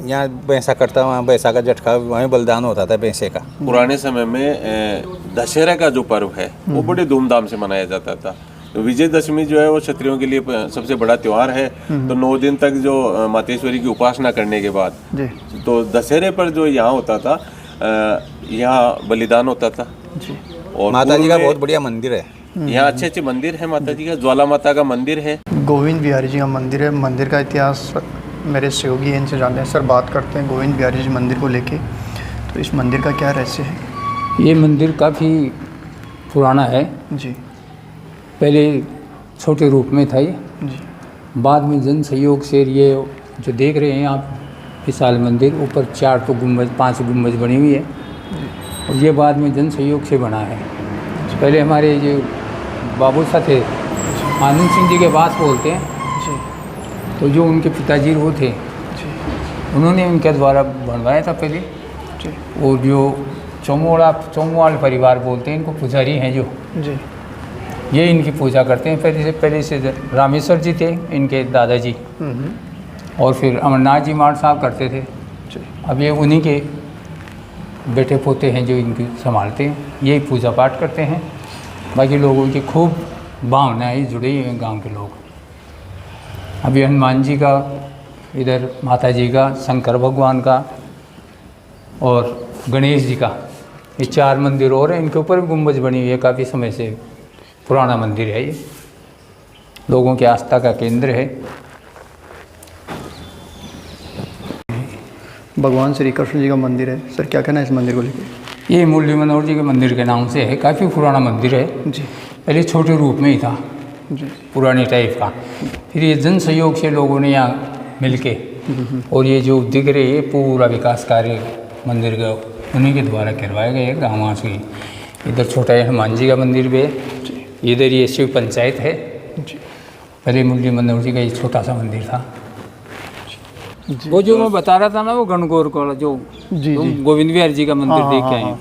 यहाँ भैंसा कटता, वहाँ भैंसा का झटका, वहीं बलिदान होता था भैंसे का। पुराने समय में दशहरा का जो पर्व है वो बड़े धूमधाम से मनाया जाता था। तो विजयदशमी जो है वो क्षत्रियों के लिए सबसे बड़ा त्योहार है। तो 9 दिन तक जो मातेश्वरी की उपासना करने के बाद तो दशहरे पर जो यहाँ होता था, यहाँ बलिदान होता था। और माता जी पूर्व का में बहुत बढ़िया मंदिर है। यहाँ अच्छे अच्छे मंदिर है माता जी का। ज्वाला माता का मंदिर है। गोविंद बिहारी जी का मंदिर है। मंदिर का इतिहास मेरे सहयोगी हैं, इनसे जानते हैं। सर, बात करते हैं गोविंद बिहारी जी मंदिर को लेके। तो इस मंदिर का क्या रहस्य है? ये मंदिर काफ़ी पुराना है। जी पहले छोटे रूप में था ये, जी बाद में जन सहयोग से ये जो देख रहे हैं आप विशाल मंदिर, ऊपर 4 तो गुंबज 5 गुंबज बनी हुई है, और ये बाद में जन सहयोग से बना है। पहले हमारे जो बाबू साहब थे, आनंद सिंह जी के पास बोलते हैं, जी तो जो उनके पिताजी वो थे, जी उन्होंने उनके द्वारा बनवाया था पहले। जी और जो चोमवाल परिवार बोलते हैं, इनको पुजारी हैं जो, जी ये इनकी पूजा करते हैं। पहले से रामेश्वर जी थे इनके दादाजी, और फिर अमरनाथ जी मार साहब करते थे। जी अब ये उन्हीं के बेटे पोते हैं जो इनकी संभालते हैं, यही पूजा पाठ करते हैं। बाकी लोगों की खूब भावनाएं जुड़ी हुई हैं गांव के लोग। अभी हनुमान जी का, इधर माता जी का, शंकर भगवान का और गणेश जी का, ये 4 मंदिर और हैं। इनके ऊपर भी गुंबज बनी हुई है। काफ़ी समय से पुराना मंदिर है ये, लोगों की आस्था का केंद्र है। भगवान श्री कृष्ण जी का मंदिर है। सर, क्या कहना है इस मंदिर को लेके? ये मुरली मनोहर जी के मंदिर के नाम से है। काफ़ी पुराना मंदिर है। जी पहले छोटे रूप में ही था, जी पुराने टाइप का। फिर ये जन सहयोग से लोगों ने यहाँ मिलके, और ये जो दिख रही है पूरा विकास कार्य मंदिर का उन्हीं के द्वारा करवाए गए गाँव से। इधर छोटा हनुमान जी का मंदिर भी है, इधर ये शिव पंचायत है। जी पहले मुरली मनोहर जी का ये छोटा सा मंदिर था। जी वो जो मैं बता रहा था ना, वो गणगौर का जो जी तुम जी गोविंद बिहारी जी का मंदिर हाँ, देख के हाँ, आए हो,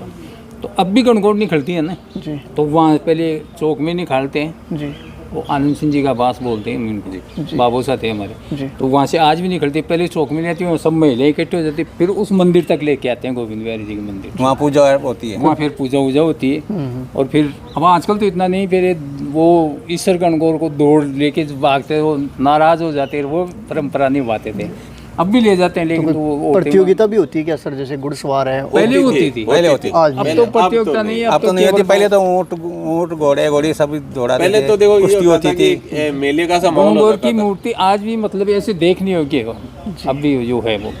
तो अब भी गणगौर निकलती है ना, जी तो वहाँ पहले चौक में निकालते हैं। जी वो आनंद सिंह जी का बास बोलते हैं जी। उनको, बाबू साहब थे हमारे, जी तो वहाँ से आज भी निकलती। पहले चौक में रहती है, सब महिलाएं इकट्ठे हो जाती, फिर उस मंदिर तक लेके आते हैं गोविंद बिहारी जी के मंदिर। वहाँ पूजा होती है। वहाँ फिर पूजा वूजा होती है। और फिर अब आजकल तो इतना नहीं, फिर वो ईश्वर गणगौर को दौड़ लेके भागते, वो नाराज हो जाते, वो परंपरा निभाते थे। अब भी ले जाते हैं, लेकिन तो वो प्रतियोगिता भी होती है क्या सर? जैसे घुड़सवार है पहले होती थी, पहले होती। आज अब भी तो प्रतियोगिता नहीं है। अब तो नहीं होती। केवल पहले तो ऊँट घोड़े घोड़ी सब दौड़ाते पहले थे, तो देखो ये कुश्ती होता होती था थी। कि मेले का सा माहौल गणगौर होता की था। मूर्ति आज भी मतलब ऐसे देखने योग्य है। अब भी जो है वो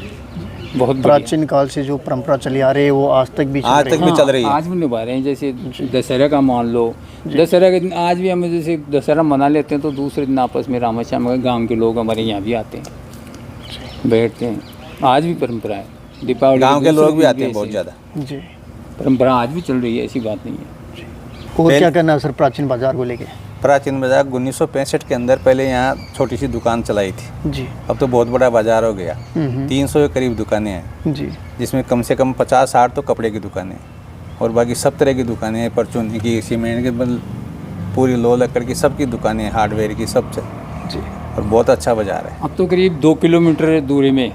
बहुत बढ़िया। प्राचीन काल से जो परंपरा चली आ रही है वो आज तक भी चल आज रही तक भी चल रही है। आज भी निभा रहे हैं। जैसे दशहरा का मान लो, दशहरा के दिन आज भी हम जैसे दशहरा मना लेते हैं, तो दूसरे दिन आपस में रामाश्याम गांव के लोग हमारे यहाँ भी आते हैं, बैठते हैं। आज भी परंपरा है। दीपावली गांव के लोग भी आते हैं ऐसे बहुत ज़्यादा। जी। परंपरा आज भी चल रही है, ऐसी बात नहीं है। और क्या कहना है सर प्राचीन बाजार को लेके? प्राचीन बाजार 1965 के अंदर पहले यहाँ छोटी सी दुकान चलाई थी। जी अब तो बहुत बड़ा बाजार हो गया। 300 के करीब दुकानें हैं, जी जिसमें कम से कम 50-60 तो कपड़े की दुकानें हैं, और बाकी सब तरह की दुकानें हैं। परचून की, सीमेंट की, पूरी लो लकड़ की, सबकी दुकानें हैं, हार्डवेयर की, सब जी और बहुत अच्छा बाजार है। अब तो करीब 2 किलोमीटर दूरी में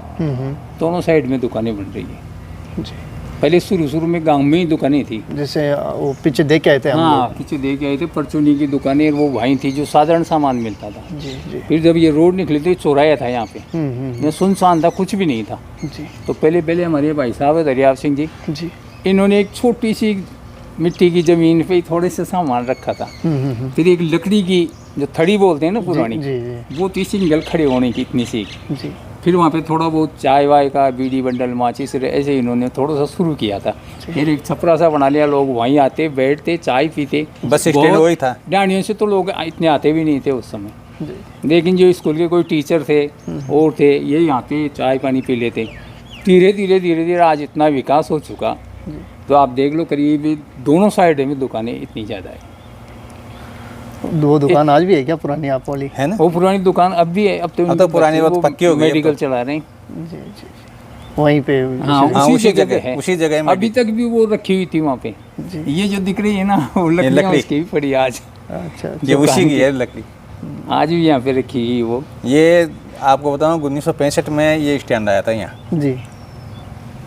दोनों साइड में दुकानें बन रही है। जी। पहले शुरू में गांव में ही दुकानें थी। जैसे वो पीछे देख के आए थे हम हाँ, पीछे देख के आए थे, परचूनी की दुकानें, वो वहीं थी जो साधारण सामान मिलता था। लोग। जी जी फिर जब ये रोड निकली तो चौराया था यहाँ पे, ये सुनसान था, कुछ भी नहीं था। जी तो पहले हमारे भाई साहब दरियाव सिंह जी, जी इन्होंने एक छोटी सी मिट्टी की ज़मीन पे थोड़े से सामान रखा था। फिर एक लकड़ी की जो थड़ी बोलते हैं ना पुरानी, जी जी वो थी सिंगल खड़े होने की इतनी सी। जी फिर वहाँ पे थोड़ा बहुत चाय वाय का, बीड़ी बंडल, माचिस, ऐसे इन्होंने थोड़ा सा शुरू किया था। फिर एक छपरा सा बना लिया, लोग वहीं आते, बैठते, चाय पीते। बस स्टैंड वही था। डांडियों से तो लोग इतने आते भी नहीं थे उस समय, जी लेकिन जो स्कूल के कोई टीचर थे और थे, यही आते, चाय पानी पी लेते। धीरे धीरे आज इतना विकास हो चुका, तो आप देख लो करीब दोनों साइड में दुकानें इतनी ज़्यादा है। वो दुकान आज भी है क्या पुरानी आप वाली? है ना। वो पुरानी दुकान अब भी है। अब तो पुरानी बात पक्की हो गई है, मेडिकल अब तो। चला रहे हैं। जी जी वहीं पे। हाँ, हाँ, उसी जगह पे है। उसी जगह में अभी तक भी वो रखी हुई थी वहाँ पे। जी ये जो दिख रही है ना, वो लकड़ियाँ लकड़ी। उसकी भी पड़ी आज। अच्छा ये उसी की है लकड़ी। आज भी यहाँ पे रखी हुई वो। ये आपको बताऊँ 1965 में ये स्टैंड आया था यहाँ, जी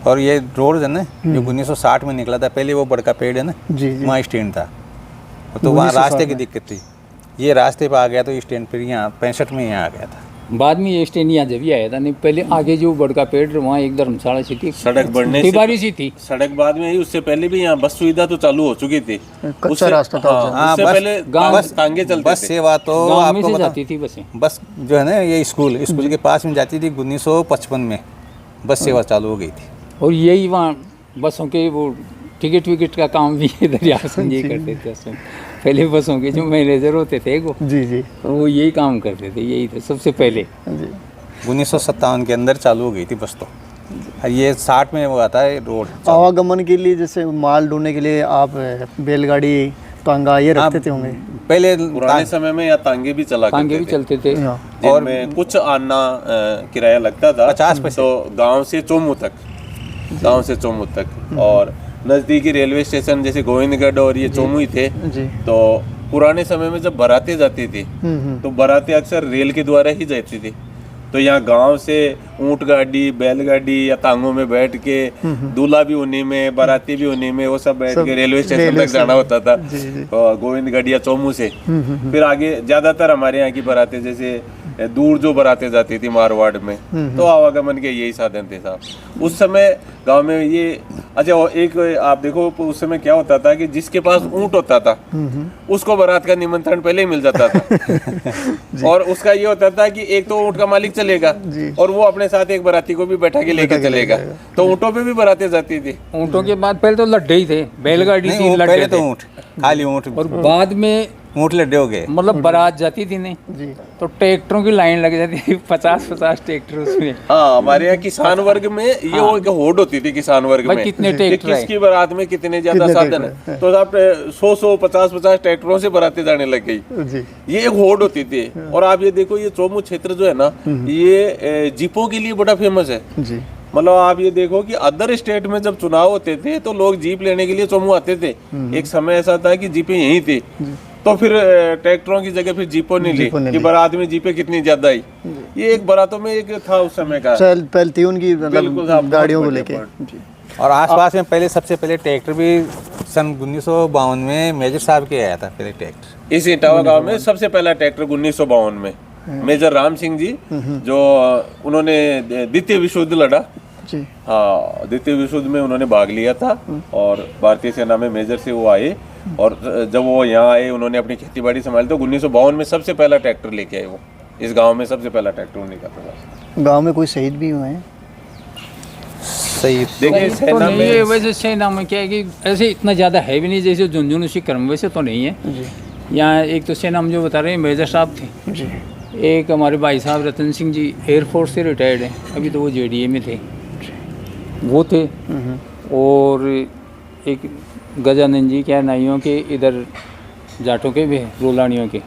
और ये रोड है ना जो 1960 में निकला था, पहले वो बड़का पेड़ है ना, जी जी वहाँ स्टैंड था। तो वहाँ 1960 रास्ते की में। दिक्कत थी, ये रास्ते पे आ गया तो स्टैंड फिर यहाँ 65 में यहाँ आ गया था। बाद में ये स्टेशन यहाँ जब ही आया था, नहीं पहले आगे जो बड़का पेड़ वहाँ एक धर्मशाला सी थी, सड़क बढ़ने से तिवारी सी थी। सड़क बाद में ही, उससे पहले भी यहाँ बस सुविधा तो चालू हो चुकी थी। कच्चा उससे- रास्ता था हाँ, हाँ, उससे बस- पहले गाँव- बस टांगे चलते बस थे। सेवा तो गाँव में आपको से बता, जाती थी बसें। बस जो है ना ये स्कूल के पास में जाती थी। 1955 में बस सेवा चालू हो गई थी। और यही वहाँ बसों के वो टिकट विकेट का काम भी इधर यासन ये करते थे उसमें। पहले बसों के जो मैनेजर होते थे वो, जी जी वो यही काम करते थे, यही था सबसे पहले। जी 1957 के अंदर चालू हो गई थी बस तो। और ये 60 में वो आता है रोड चालू। आवागमन के लिए जैसे माल ढोने के लिए आप बैलगाड़ी तांगा ये रखते थे होंगे। पहले पुराने समय में यहाँ तांगे भी चला टांगे भी करते थे, चलते थे। हाँ, जिनमें कुछ आना किराया लगता था 50 पैसे। तो गांव से चोमू तक, गांव से चोमू तक, और नज़दीकी रेलवे स्टेशन जैसे गोविंदगढ़ और ये चोमू ही थे। जी तो पुराने समय में जब बारातें जाती थी तो बारातें अक्सर रेल के द्वारा ही जाती थी। तो यहाँ गांव से ऊंट गाड़ी, बैलगाड़ी या तांगों में बैठ के दूल्हा भी उन्हीं में, बाराती भी उन्हीं में, वो सब बैठ के रेलवे स्टेशन तक जाना होता था गोविंदगढ़ या चोमू से। फिर आगे ज्यादातर हमारे यहाँ की बारातें जैसे दूर जो बारातें जाती थी मारवाड़ में, तो आवागमन के यही साधन थे साहब उस समय गांव में। ये अच्छा, और एक आप देखो उस समय क्या होता था कि जिसके पास ऊंट होता था उसको बारात का निमंत्रण पहले ही मिल जाता था। और उसका ये होता था कि एक तो ऊंट का मालिक चलेगा और वो अपने साथ एक बाराती को भी बैठा के लेकर चलेगा। तो ऊंटों पे भी बारातें जाती थी। ऊँटों के बाद पहले तो लड्डे ही थे, बैलगाड़ी नहीं, थी, वो लड्डे पहले तो थे। ऊँट, खाली ऊँट और बाद में ऊँट लड्डे हो गए। मतलब बारात जाती थी नहीं, तो ट्रैक्टरों की लाइन लग जाती थी, 50-50 ट्रैक्टर उसमें। हाँ, हमारे यहाँ किसान वर्ग में ये वो एक होड़ होती थी किसान वर्ग भाई में कितने कि ट्रैक्टर है। किसकी बारात में कितने ज्यादा साधन है। तो आप 100 50 ट्रैक्टरों से बारातें जाने लग गई। जी ये एक होड़ होती थी। और आप ये देखो, ये चोमू क्षेत्र जो है ना, ये जीपों के लिए बड़ा फेमस है। जी मतलब आप ये देखो कि अदर स्टेट में जब चुनाव होते थे तो लोग जीप लेने के लिए चोमू आते थे। एक समय ऐसा था कि जीपें यहीं थी, तो फिर ट्रैक्टरों की जगह फिर जीपों ने ली कि बारात में जीपें कितनी ज्यादा आई। ये एक बारातों में एक था उस समय का। चल पहलती उनकी बिल्कुल मतलब साहब, बहुत गाड़ियों को बढ़िया लेके point। जी और आसपास में पहले सबसे पहले ट्रैक्टर भी सन 1952 में मेजर साहब के आया था पहले ट्रैक्टर। इस इटावा गांव में सबसे पहला ट्रैक्टर 1952 में मेजर राम सिंह जी, जो उन्होंने द्वितीय विश्व युद्ध लड़ा। जी हाँ, द्वितीय विश्व युद्ध में उन्होंने भाग लिया था और भारतीय सेना में मेजर से वो आए। और जब वो यहाँ आए, उन्होंने अपनी खेती बाड़ी संभाली, तो 1952 में सबसे पहला ट्रैक्टर लेके आए वो। इस गांव में सबसे पहला ट्रैक्टर उन्हीं का था। गांव में कोई शहीद भी हुए हैं। सही देखिए तो सेना नहीं है, में वैसे सेना में क्या है कि ऐसे इतना ज़्यादा है भी नहीं जैसे झुंझुनू सिकरम, वैसे तो नहीं है। यहाँ एक तो सेना में जो बता रहे हैं मेजर साहब थे, जी एक हमारे भाई साहब रतन सिंह जी एयरफोर्स से रिटायर्ड हैं, अभी तो वो JDA में थे, वो थे। और एक गजानंद जी क्या नाइयों के इधर जाटों के भी हैं, रोलानियों के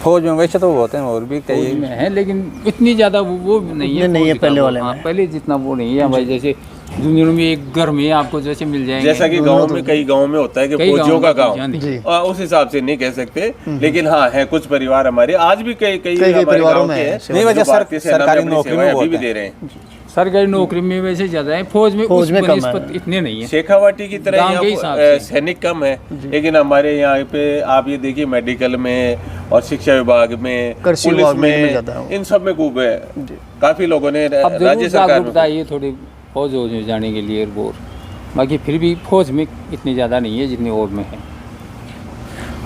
फौज में वैसे तो होते हैं और भी फौज कई। में है, लेकिन इतनी ज़्यादा वो नहीं है। उतने नहीं है फौज का पहले वो। वाले हाँ, में। पहले जितना वो नहीं है भाई। जैसे झुंझुनू में एक घर में आपको जैसे मिल जाएंगे, जैसा कि गांव में कई गांव में होता है कि कई फौजियों का गाँव गांव, में जी उस हिसाब से नहीं कह सकते। लेकिन हाँ, है कुछ परिवार हमारे आज भी कई कई हमारे परिवारों गांव में के है। हैं नहीं, वजह जो भारतीय सेना में सरकारी अपनी नौकरी में सेवाएं अभी भी बहुत है। दे रहे हैं। सरकारी नौकरी में वैसे ज़्यादा है, फौज में फौज उस में कम है। बनिस्पत इतने नहीं है। शेखावाटी की तरह गांव के यहाँ हिसाब से। सैनिक कम है, लेकिन हमारे यहाँ पे आप ये देखिए मेडिकल में और शिक्षा विभाग में, कृषि पुलिस विभाग में ज़्यादा है। इन सब में खूब है। काफी लोगों ने अब राज्य जरूर सरकार जागरूकता में है थोड़ी फौज में जाने के लिए और बाकी फिर भी फौज में इतनी ज़्यादा नहीं है जितनी और में है।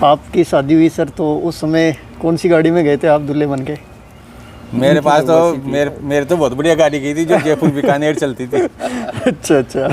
आपकी शादी हुई सर, तो उस समय कौन सी गाड़ी में गए थे आप दूल्हे बन के। मेरे पास तो मेरे तो बहुत बढ़िया गाड़ी गई थी जो जयपुर बीकानेर चलती थी। अच्छा अच्छा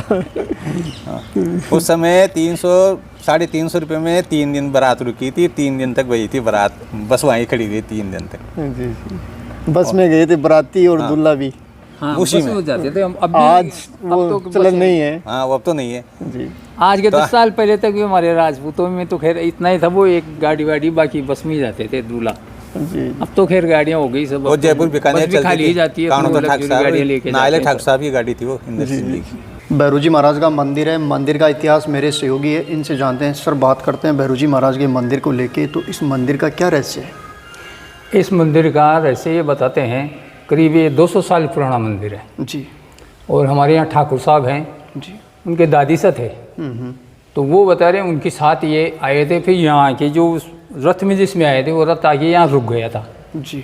उस समय 300-350 रुपये में 3 दिन बारात रुकी थी। 3 दिन तक वही थी बारात, बस वहीं खड़ी रही 3 दिन तक। जी जी बस में गए थे बराती और दूल्हा भी। हाँ, उसी बस में। हो जाते थे हम। अब आज वो चलन नहीं है। हाँ, वो अब तो नहीं है। जी आज के 10 साल पहले तक भी हमारे राजपूतों में तो खैर इतना ही था, वो एक गाड़ी वाड़ी, बाकी बस में ही जाते थे दूल्हा। जी अब तो खैर गाड़ियाँ हो गई सब। वो जयपुर बीकानेर बस भी खाली ही जाती है, कानों अपनी तो ठाक luxury गाड़ियाँ लेके साहब, नायले जाते हैं ठाक सब। साहब की गाड़ी थी वो इंदर सिंह की। भैरू जी महाराज का मंदिर है। मंदिर का इतिहास मेरे सहयोगी है, इनसे जानते हैं। सर, बात करते हैं भैरू जी महाराज के मंदिर को लेके। तो इस मंदिर का क्या रहस्य है। इस मंदिर का रहस्य ये बताते हैं, करीब ये 200 साल पुराना मंदिर है। जी और हमारे यहाँ ठाकुर साहब हैं, जी उनके दादी से थे। तो वो बता रहे हैं उनके साथ ये आए थे, फिर यहाँ आके जो उस रथ में जिसमें आए थे वो रथ आके यहाँ रुक गया था। जी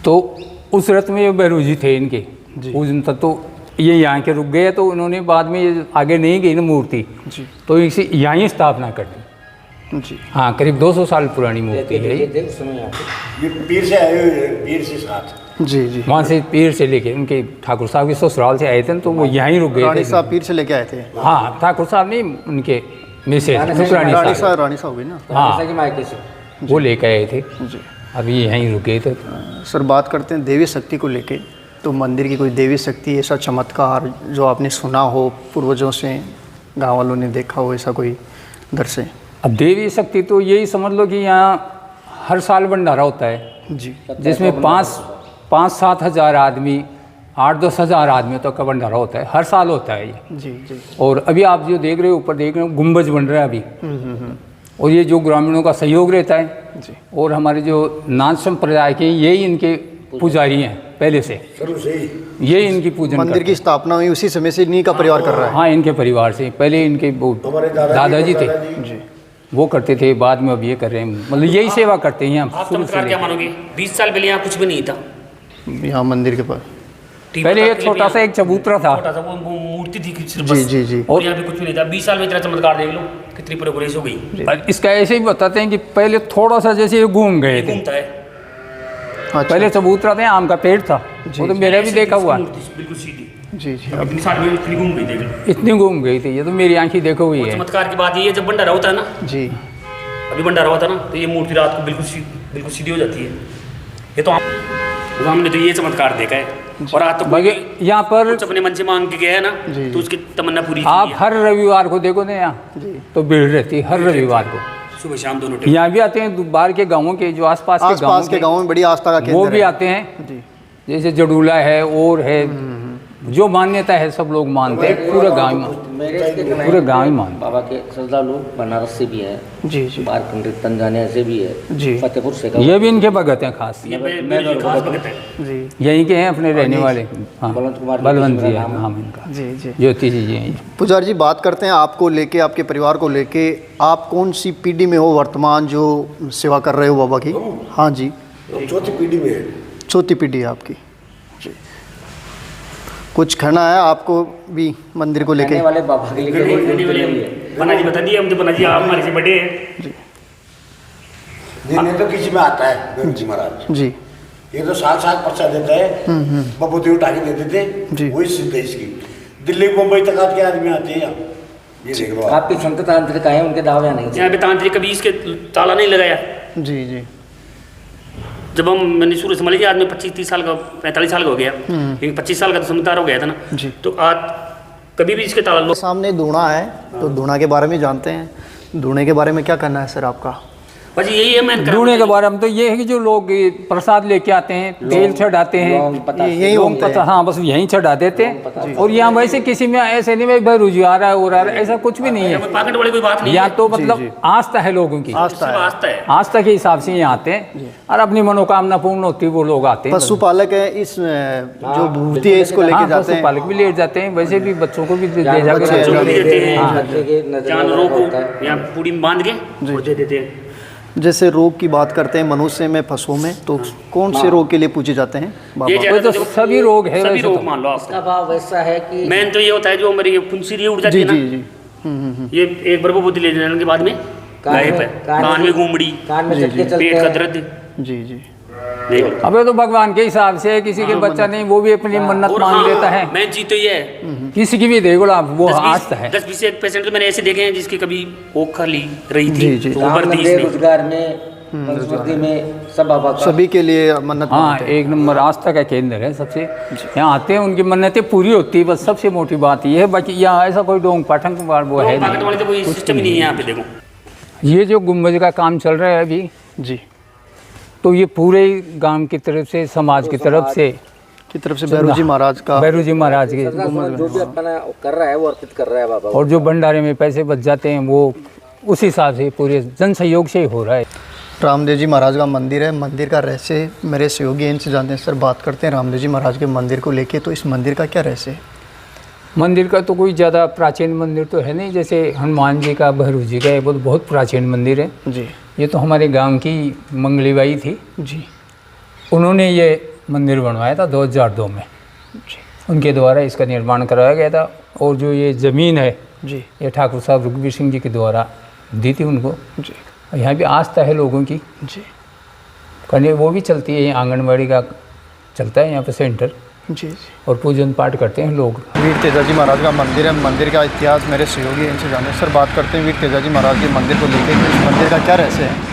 तो उस रथ में ये बहरूजी थे इनके उस दिन तक, तो ये यहाँ के रुक गए, तो उन्होंने बाद में ये आगे नहीं गई ना मूर्ति, तो इसे यहाँ ही स्थापना कर दी जी। हाँ, करीब 200 साल पुरानी मूर्ति है ये। ये पीर से आए हुए, पीर से साथ। जी जी। वहाँ से पीर से लेके उनके ठाकुर साहब के ससुराल से आए थे, तो वो यहीं रुक गए रानी थे। साहब पीर से लेके आए थे। हाँ, ठाकुर साहब नहीं, उनके मिसेज रानी रानी साहब होगी ना। हाँ, वो लेके आए थे, जी। अभी यहीं रुके थे। सर बात करते हैं देवी शक्ति को लेके, तो मंदिर की कोई देवी शक्ति, ऐसा चमत्कार जो आपने सुना हो पूर्वजों से, गाँव वालों ने देखा हो, ऐसा कोई दर से? अब देवी शक्ति तो यही समझ लो कि यहाँ हर साल भंडारा होता है जी। जिसमें 5-7 हज़ार आदमी, 8-10 हज़ार आदमियों तक का भंडारा होता है, हर साल होता है ये। जी जी। और अभी आप जो देख रहे हो, ऊपर देख रहे हो, गुंबज बन रहा है अभी। और ये जो ग्रामीणों का सहयोग रहता है जी। और हमारे जो नाथ संप्रदाय के, यही इनके पुजारी हैं पहले से, शुरू से ही यही इनकी पूजन मंदिर करते की स्थापना हुई उसी समय से इन्हीं का परिवार कर रहा हैं। हाँ, इनके परिवार से, पहले इनके वो हमारे दादाजी थे, है। जी। वो करते थे, बाद में अब ये कर रहे हैं, मतलब यही सेवा करते हैं हम आप शुरू से चमत्कार क्या मानोगे? 20 साल पहले यहाँ कुछ भी नहीं था। यहाँ मंदिर के पास पहले एक छोटा सा एक चबूतरा था। छोटा सा वो मूर्ति थी सिर्फ जी बस। जी जी। और यहाँ पे कुछ भी नहीं था। 20 साल में इतना चमत्कार देख लो, कितनी प्रोग्रेस हो गई। और इसका ऐसे ही बताते हैं कि पहले थोड़ा सा जैसे ये घूम गए थे, घूमता है अच्छा। पहले चबूतरा था, आम का पेड़ था, वो तो मेरा भी देखा हुआ है। मूर्ति बिल्कुल सीधी। जी जी। अब इतनी साल में इतनी घूम गई, देख लो। इतनी घूम गई थी, ये तो मेरी आंखें देखो हुई है। चमत्कार की बात ये है, जब भंडारा होता है ना, जी। अभी भंडारा होता है ना, तो ये मूर्ति रात को बिल्कुल सीधी हो जाती है। ये तो हमने तो ये चमत्कार देखा है। और आज तो बाकी यहाँ पर कुछ अपने मन से मांग के गया है ना, जी। तो उसकी तमन्ना पूरी आप की है। हर रविवार को देखो ना यहाँ, तो भीड़ रहती है हर रविवार को। सुबह शाम दोनों टाइम। यहाँ भी आते हैं बाहर के गाँवों के, जो आसपास के आसपास के गाँव में बड़ी आस्था का केंद्र वो भी है। आते हैं। जी। जैसे जडूला है और है, जो मान्यता है सब लोग मानते हैं, पूरा गाँव पूरे गाँव ही मानते बाबा के श्रद्धालु बनारस से भी हैं, जी जी। बाहर कंट्री तंजानिया से भी है, जी। फतेहपुर से हैं। ये भी इनके भगत हैं खास, ये मेरी खास भगत है। जी यहीं के हैं अपने रहने वाले। हाँ, बलवंत कुमार बलवंत जी मेरा है नाम है। नाम इनका, जी जी। ज्योति जी हैं ये। पुजारी जी बात करते हैं आपको लेके, आपके परिवार को लेके, आप कौन सी पीढ़ी में हो वर्तमान जो सेवा कर रहे हो बाबा की? हाँ जी। चौथी पीढ़ी में है। चौथी पीढ़ी है आपकी जी। कुछ कहना है आपको भी मंदिर को लेके? रहने वाले बाबा के लिए बना जी बता दिए, हम तो बना जी आप हमारे से बड़े हैं। निर्णय तो किसी में आता है गुरु जी महाराज। जी। ये तो 7-7 पर्चा देता है, बबूती उठा के दे देते, जी। वही सिद्ध है इसकी। दिल्ली मुंबई तक के आदमी आते हैं यहाँ, ये देख लो आप। आपकी संत तांत्रिक है, उनके दावे नहीं यहाँ पे तांत्रिक कभी इसके ताला नहीं लगाया। जी जी। जब मैंने शुरू से मलिक आज में 25-30 साल का 45 साल का हो गया, लेकिन 25 साल का तो समझदार हो गया था ना, जी। तो आज कभी भी इसके ताला सामने दूना है, तो दूना के बारे में जानते हैं। दूने के बारे में क्या करना है सर आपका? बस यही है। मैं दूने के बारे में तो ये है कि जो लोग ये प्रसाद लेके आते हैं, तेल चढ़ाते हैं, यही लोग होता है। पता, हाँ बस यहीं चढ़ा देते हैं। और यहाँ वैसे किसी में ऐसे नहीं भाई भरूजी आ रहा है और आ रहा है, ऐसा कुछ भी नहीं है। पाकट वाली कोई बात नहीं यहाँ है। तो जी, जी। मतलब आस्था है लोगों की, आस्था है। आस्था है। आस्था के हिसाब से यहाँ आते हैं और अपनी मनोकामना पूर्ण होती है, वो लोग आते हैं। पशुपालक है, इस जो भूति है इसको लेके हाँ, जाते हैं। पशुपालक भी लेट जाते हैं, वैसे भी बच्चों को भी ले जाकर बच्चों को भी देते हैं, हाँ। जानवरों को यहाँ पूरी में बांध के और दे देते हैं। जैसे रोग की बात करते हैं मनुष्य में, पशुओं में, तो कौन से रोग के लिए पूछे जाते हैं ये बाबा? ज्यादा तो देखो, सभी रोग है सभी वैसे रोग तो। मान लो आप। इसका भाव वैसा है कि मेन तो ये होता है जो हमारी फुंसी उड़ जाती जी है जी ना, जी। ये एक बार बुद्धि ले लेने के बाद में गायब है। कान में घूमड़ी, कान में चटके चलते पेट का हैं। दर्द, जी जी। देख लो। अबे तो भगवान के हिसाब से किसी के बच्चा नहीं, वो भी अपनी मन्नत और मांग लेता है। मेन चीज तो ये है, किसी की भी देखो आप, वो आस्था है। 10-20 एक पेशेंट तो मैंने ऐसे देखे हैं जिसकी कभी ओख खाली रही जी, थी, जी। तो वो काम भर दी में, इसने। बेरोजगार में, मनस्पति में, सब बाबा का सभी के लिए मन्नत हाँ, मांगते हैं। एक नंबर आस्था का केंद्र है सबसे। यहाँ आते हैं, उनकी मन्नतें पूरी होती है, बस सबसे मोटी बात ये है। बाकी यहाँ ऐसा कोई डोंग पाठन वो है पाकट वाले तो कोई सिस्टम ही नहीं है यहाँ पे। देखो ये जो गुम्बज का काम चल रहा है अभी, जी। तो ये पूरे गांव की तरफ से, समाज की तरफ से, की तरफ से भैरू जी महाराज का, भैरू जी महाराज के, जो भी अपना कर रहा है वो अर्पित कर रहा है बाबा। और जो भंडारे में पैसे बच जाते हैं वो उस हिसाब से पूरे जन सहयोग से ही हो रहा है। रामदेव जी महाराज का मंदिर है। मंदिर का रहस्य मेरे सहयोगी इनसे जानते हैं। सर बात करते हैं रामदेव जी महाराज के मंदिर को लेके, तो इस मंदिर का क्या रहस्य है? मंदिर का तो कोई ज़्यादा प्राचीन मंदिर तो है नहीं, जैसे हनुमान जी का, भैरू जी का, वो तो बहुत प्राचीन मंदिर है। जी ये तो हमारे गांव की मंगलीबाई थी, जी। उन्होंने ये मंदिर बनवाया था 2002 में, उनके द्वारा इसका निर्माण करवाया गया था। और जो ये ज़मीन है जी ये ठाकुर साहब रघुवीर सिंह जी के द्वारा दी थी उनको। जी यहाँ भी आस्था है लोगों की, जी करने वो भी चलती है, आंगनबाड़ी का चलता है यहाँ पे सेंटर, जी और पूजन पाठ करते हैं लोग। वीर तेजाजी महाराज का मंदिर है, मंदिर का इतिहास मेरे सहयोगी इनसे जाने। सर बात करते हैं वीर तेजाजी महाराज के मंदिर को लेकर, इस मंदिर का क्या रहस्य है?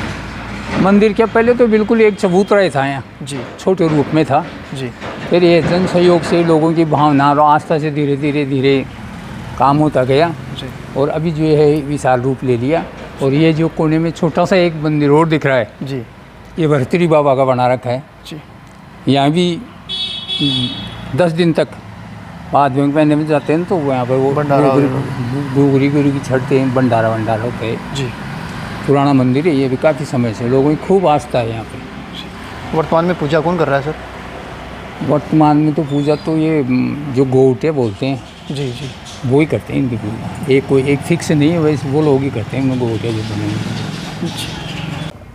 मंदिर क्या, पहले तो बिल्कुल एक चबूतरा ही था यहाँ, जी छोटे रूप में था। जी फिर ये जन सहयोग से लोगों की भावना और आस्था से धीरे धीरे काम होता गया, जी और अभी जो है विशाल रूप ले लिया। और ये जो कोने में छोटा सा एक मंदिर और दिख रहा है, जी ये भरतरी बाबा का बना रखा है। जी यहाँ भी 10 दिन तक बाद में महीने में जाते हैं तो यहाँ पर वो भंडारा गुरु की छड़ते हैं, भंडारा होते हैं। जी पुराना मंदिर है, ये भी काफ़ी समय से लोगों की खूब आस्था है यहाँ पे। वर्तमान में पूजा कौन कर रहा है सर? वर्तमान में तो पूजा तो ये जो गोटे बोलते हैं जी जी वो ही करते हैं इनकी पूजा। कोई एक फिक्स नहीं है, वैसे वो लोग ही करते हैं गोटे जो बने हैं।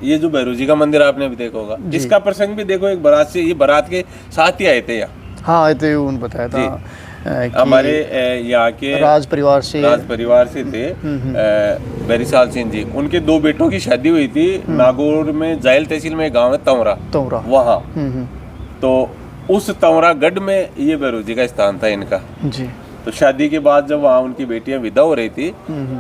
ये जो भैरू जी का मंदिर आपने भी देखा होगा, इसका प्रसंग भी देखो, एक बारात से, ये बारात के साथ ही आए थे यहाँ। हाँ आए थे, उन्होंने बताया था कि हमारे यहाँ के राज परिवार से थे बैरीसाल सिंह जी, उनके 2 बेटों की शादी हुई थी नागौर में, जायल तहसील में एक गाँव है तौरा वहाँ। तो उस तौरा गढ़ में ये भैरू जी का स्थान था इनका। जी तो शादी के बाद जब वहाँ उनकी बेटियां विदा हो रही थी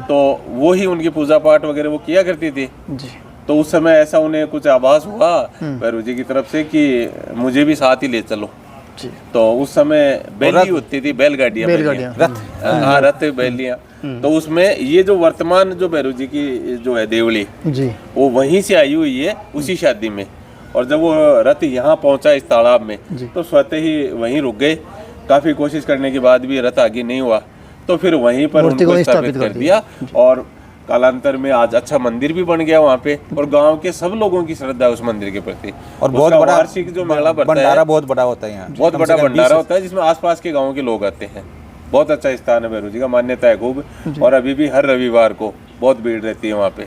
तो वो ही उनकी पूजा पाठ वगैरह वो किया करती थी। जी तो उस समय ऐसा उन्हें कुछ आभास हुआ भैरू जी की तरफ से कि मुझे भी साथ ही ले चलो। जी तो उस समय बैली होती थी, बैलगाड़ियाँ, रथ बैलियाँ। तो उसमें ये जो वर्तमान जो भैरू जी की जो है देवली, जी वो वहीं से आई हुई है उसी शादी में। और जब वो रथ यहाँ पहुंचा इस तालाब में तो स्वतः ही वहीं रुक गए। काफ़ी कोशिश करने के बाद भी रथ आगे नहीं हुआ, तो फिर वहीं पर उनको स्थापित कर दिया। और कालांतर में आज अच्छा मंदिर भी बन गया वहाँ पे, और गांव के सब लोगों की श्रद्धा उस मंदिर के प्रति। और बहुत बड़ा वार्षिक जो मेला बढ़ता है, भंडारा बहुत बड़ा होता है यहाँ, बहुत बड़ा भंडारा होता है जिसमें आसपास के गाँव के लोग आते हैं। बहुत अच्छा स्थान है भैरू जी का, मान्यता है खूब। और अभी भी हर रविवार को बहुत भीड़ रहती है वहाँ पे,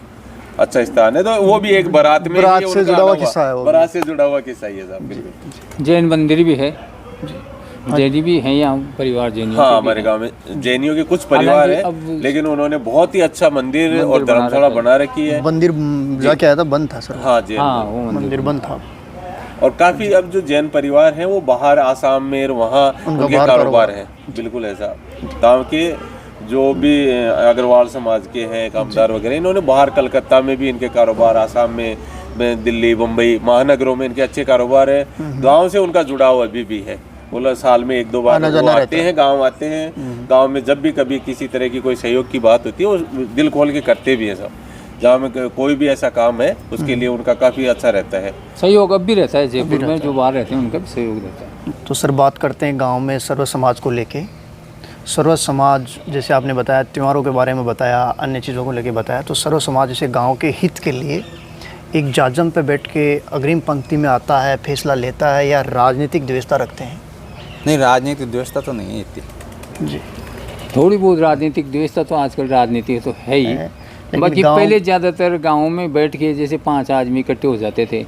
अच्छा स्थान है। तो वो भी एक बारात से जुड़ा हुआ किस्सा है, बारात से जुड़ा हुआ किस्सा ही है साहब। जैन मंदिर भी है, जैनी भी है यहाँ परिवार जैनियों। हाँ, हमारे गांव में जैनियों के कुछ परिवार है, लेकिन उन्होंने बहुत ही अच्छा मंदिर और धर्मशाला बना रखी है। मंदिर जाके आया था, बंद था सर। हाँ, वो मंदिर बंद था। और काफी अब जो जैन परिवार हैं वो बाहर आसाम में वहाँ उनके कारोबार है। बिल्कुल ऐसा गाँव के जो भी अग्रवाल समाज के हैं कामदार वगैरह, इन्होंने बाहर कलकत्ता में भी इनके कारोबार, आसाम में दिल्ली मुंबई महानगरों में इनके अच्छे कारोबार है। गाँव से उनका जुड़ाव अभी भी है। बोला साल में 1-2 बार वो आते हैं, गांव आते हैं। गांव में जब भी कभी किसी तरह की कोई सहयोग की बात होती है वो दिल खोल के करते भी है सब। जहाँ में कोई भी ऐसा काम है उसके लिए उनका काफ़ी अच्छा रहता है सहयोग। अब भी रहता है जयपुर में, जो बाहर रहते हैं उनका भी सहयोग रहता है। तो सर बात करते हैं गांव में सर्व समाज को लेके। सर्व समाज जैसे आपने बताया, त्योहारों के बारे में बताया, अन्य चीज़ों को लेके बताया, तो सर्व समाज जैसे गाँव के हित के लिए एक जाजम पे बैठ के अग्रिम पंक्ति में आता है, फैसला लेता है, या राजनीतिक द्वेषता रखते हैं? नहीं, राजनीतिक द्वेषता तो नहीं है इतनी जी। थोड़ी बहुत राजनीतिक द्वेषता तो आजकल राजनीति तो है ही, बाकी पहले ज़्यादातर गाँव में बैठ के जैसे 5 आदमी इकट्ठे हो जाते थे,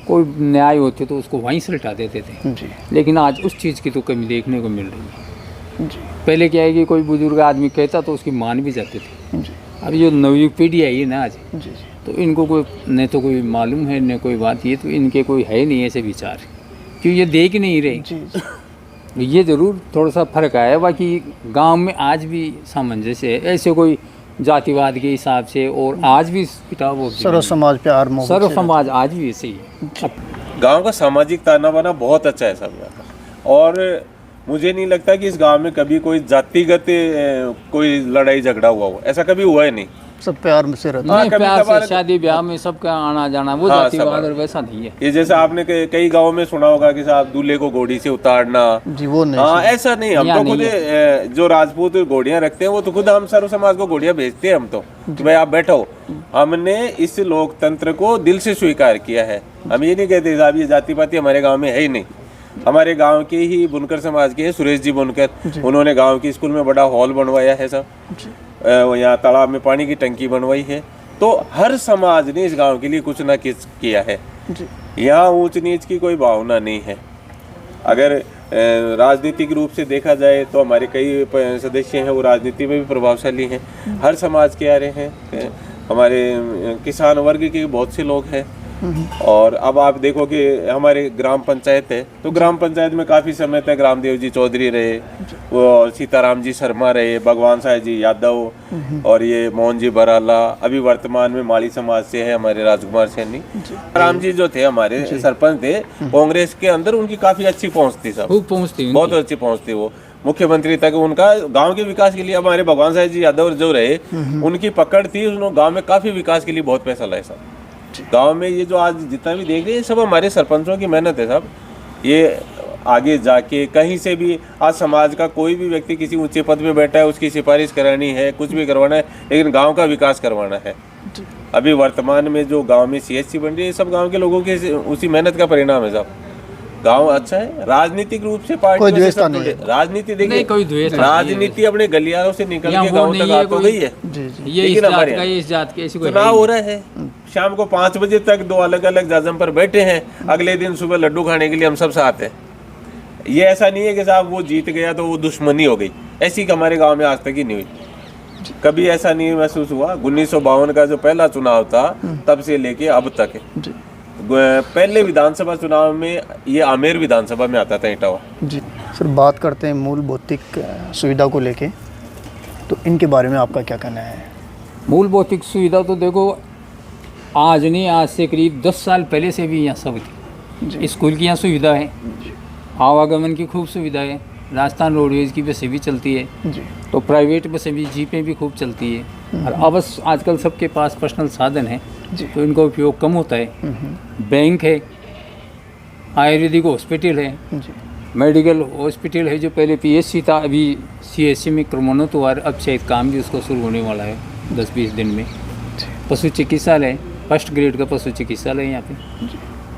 कोई न्याय होते तो उसको वहीं से लटा देते थे। लेकिन आज उस चीज़ की तो कमी देखने को मिल रही है। पहले क्या है कि कोई बुजुर्ग आदमी कहता तो उसकी मान भी जाते थे। अब जो नवी पीढ़ी आई है ना आज, तो इनको कोई न तो कोई मालूम है न कोई बात, ये तो इनके कोई है नहीं ऐसे विचार, क्योंकि ये देख नहीं रहे। ये ज़रूर थोड़ा सा फ़र्क आया, बाकी गांव में आज भी सामंजस्य है, ऐसे कोई जातिवाद के हिसाब से। और आज भी सर्व समाज प्यार मोहब्बत, सर्व समाज आज भी ऐसे ही है। गांव का सामाजिक ताना बाना बहुत अच्छा है सब का। और मुझे नहीं लगता कि इस गांव में कभी कोई जातिगत कोई लड़ाई झगड़ा हुआ हो, ऐसा कभी हुआ है नहीं। सब प्यार से रहता है, प्यार से शादी ब्याह में सबका आना जाना, वो जातिवाद और वैसा नहीं है। ये जैसे आपने कई गांवों में सुना होगा कि साहब दूल्हे को घोड़ी से उतारना, जी वो नहीं। हाँ, ऐसा नहीं। हम तो खुद जो राजपूत घोड़ियां रखते हैं वो तो खुद हम सर्व समाज को घोड़ियां भेजते हैं। हम तो भाई आप बैठो, हमने इस लोकतंत्र को दिल से स्वीकार किया है। हम ये नहीं कहते साहब ये जाति पाति हमारे गाँव में है ही नहीं। हमारे गांव के ही बुनकर समाज के हैं सुरेश जी बुनकर, उन्होंने गांव के स्कूल में बड़ा हॉल बनवाया है सब, यहाँ तालाब में पानी की टंकी बनवाई है। तो हर समाज ने इस गांव के लिए कुछ ना कुछ किया है। यहाँ ऊंच नीच की कोई भावना नहीं है। अगर राजनीतिक रूप से देखा जाए तो हमारे कई सदस्य हैं वो राजनीति में भी प्रभावशाली हैं, हर समाज के आ रहे हैं, हमारे किसान वर्ग के बहुत से लोग हैं। और अब आप देखो कि हमारे ग्राम पंचायत है, तो ग्राम पंचायत में काफ़ी समय तक रामदेव जी चौधरी रहे, वो सीताराम जी शर्मा रहे, भगवान साहब जी यादव और ये मोहन जी बराला, अभी वर्तमान में माली समाज से है हमारे राजकुमार सैनी। राम जी जो थे हमारे सरपंच थे कांग्रेस के अंदर, उनकी काफ़ी अच्छी पहुँच थी, सब बहुत अच्छी पहुँच थी, वो मुख्यमंत्री तक उनका गांव के विकास के लिए। हमारे भगवान साहब जी यादव जो रहे उनकी पकड़ थी, उन्होंने गांव में काफ़ी विकास के लिए बहुत पैसा लाया साहब। गांव में ये जो आज जितना भी देख रहे हैं सब हमारे सरपंचों की मेहनत है साहब। ये आगे जाके कहीं से भी आज समाज का कोई भी व्यक्ति किसी ऊंचे पद पे बैठा है, उसकी सिफारिश करानी है, कुछ भी करवाना है, लेकिन गांव का विकास करवाना है। अभी वर्तमान में जो गांव में CHC बन रही है, सब गांव के लोगों के उसी मेहनत का परिणाम है साहब। गांव अच्छा है, राजनीतिक रूप से पार्टी राजनीति देखिए, कोई द्वेष राजनीति अपने गलियारों से निकल के गाँव तक आ तो गई है। ये इस जात का, इस जात के, चुनाव हो रहा है, शाम को 5 बजे तक 2 अलग अलग जाजम पर बैठे हैं, अगले दिन सुबह लड्डू खाने के लिए हम सब साथ हैं। ये ऐसा नहीं है कि साहब वो जीत गया तो वो दुश्मनी हो गई, ऐसी हमारे गांव में आज तक ही नहीं हुई। कभी ऐसा नहीं महसूस हुआ। 1952 का जो पहला चुनाव था तब से लेके अब तक पहले विधानसभा चुनाव में ये आमेर विधानसभा में आता था इटावा जी। सर बात करते हैं मूल भौतिक सुविधा को लेके, तो इनके बारे में आपका क्या कहना है? मूल भौतिक सुविधा तो देखो आज नहीं, आज से करीब 10 साल पहले से भी यहाँ सब थी। स्कूल की यहाँ सुविधा है, आवागमन की खूब सुविधा है, राजस्थान रोडवेज की बसें भी चलती है जी। तो प्राइवेट बसें भी, जीपें भी खूब चलती है। और अब आजकल सबके पास पर्सनल साधन है तो इनका उपयोग कम होता है। बैंक है, आयुर्वेदिक हॉस्पिटल है, मेडिकल हॉस्पिटल है, जो पहले PHC था अभी CHC में क्रमोन्नत हुआ, अब शायद काम भी उसको शुरू होने वाला है 10-20 दिन में। पशु चिकित्सालय, फर्स्ट ग्रेड का पशु चिकित्सालय यहाँ पे,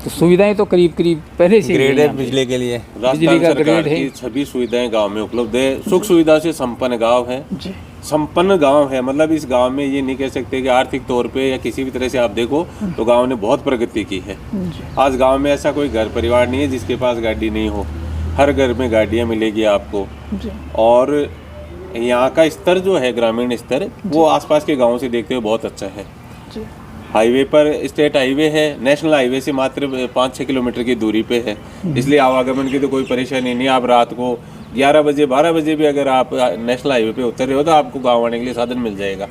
तो सुविधाएं तो करीब करीब पहले से ग्रेड है बिजली के लिए, बिजली का ग्रेड है, सभी सुविधाएं गांव में उपलब्ध है। सुख सुविधा से संपन्न गांव है, संपन्न गांव है। मतलब इस गांव में ये नहीं कह सकते कि आर्थिक तौर पे या किसी भी तरह से आप देखो तो गांव ने बहुत प्रगति की है। आज गांव में ऐसा कोई घर परिवार नहीं है जिसके पास गाड़ी नहीं हो, हर घर में गाड़ियाँ मिलेगी आपको। और यहाँ का स्तर जो है ग्रामीण स्तर, वो आसपास के गाँव से देखते हुए बहुत अच्छा है। हाईवे पर स्टेट हाईवे है, नेशनल हाईवे से मात्र 5-6 किलोमीटर की दूरी पे है, इसलिए आवागमन की तो कोई परेशानी नहीं। आप रात को 11 बजे 12 बजे भी अगर आप नेशनल हाईवे पे उतर रहे हो तो आपको गाँव आने के लिए साधन मिल जाएगा।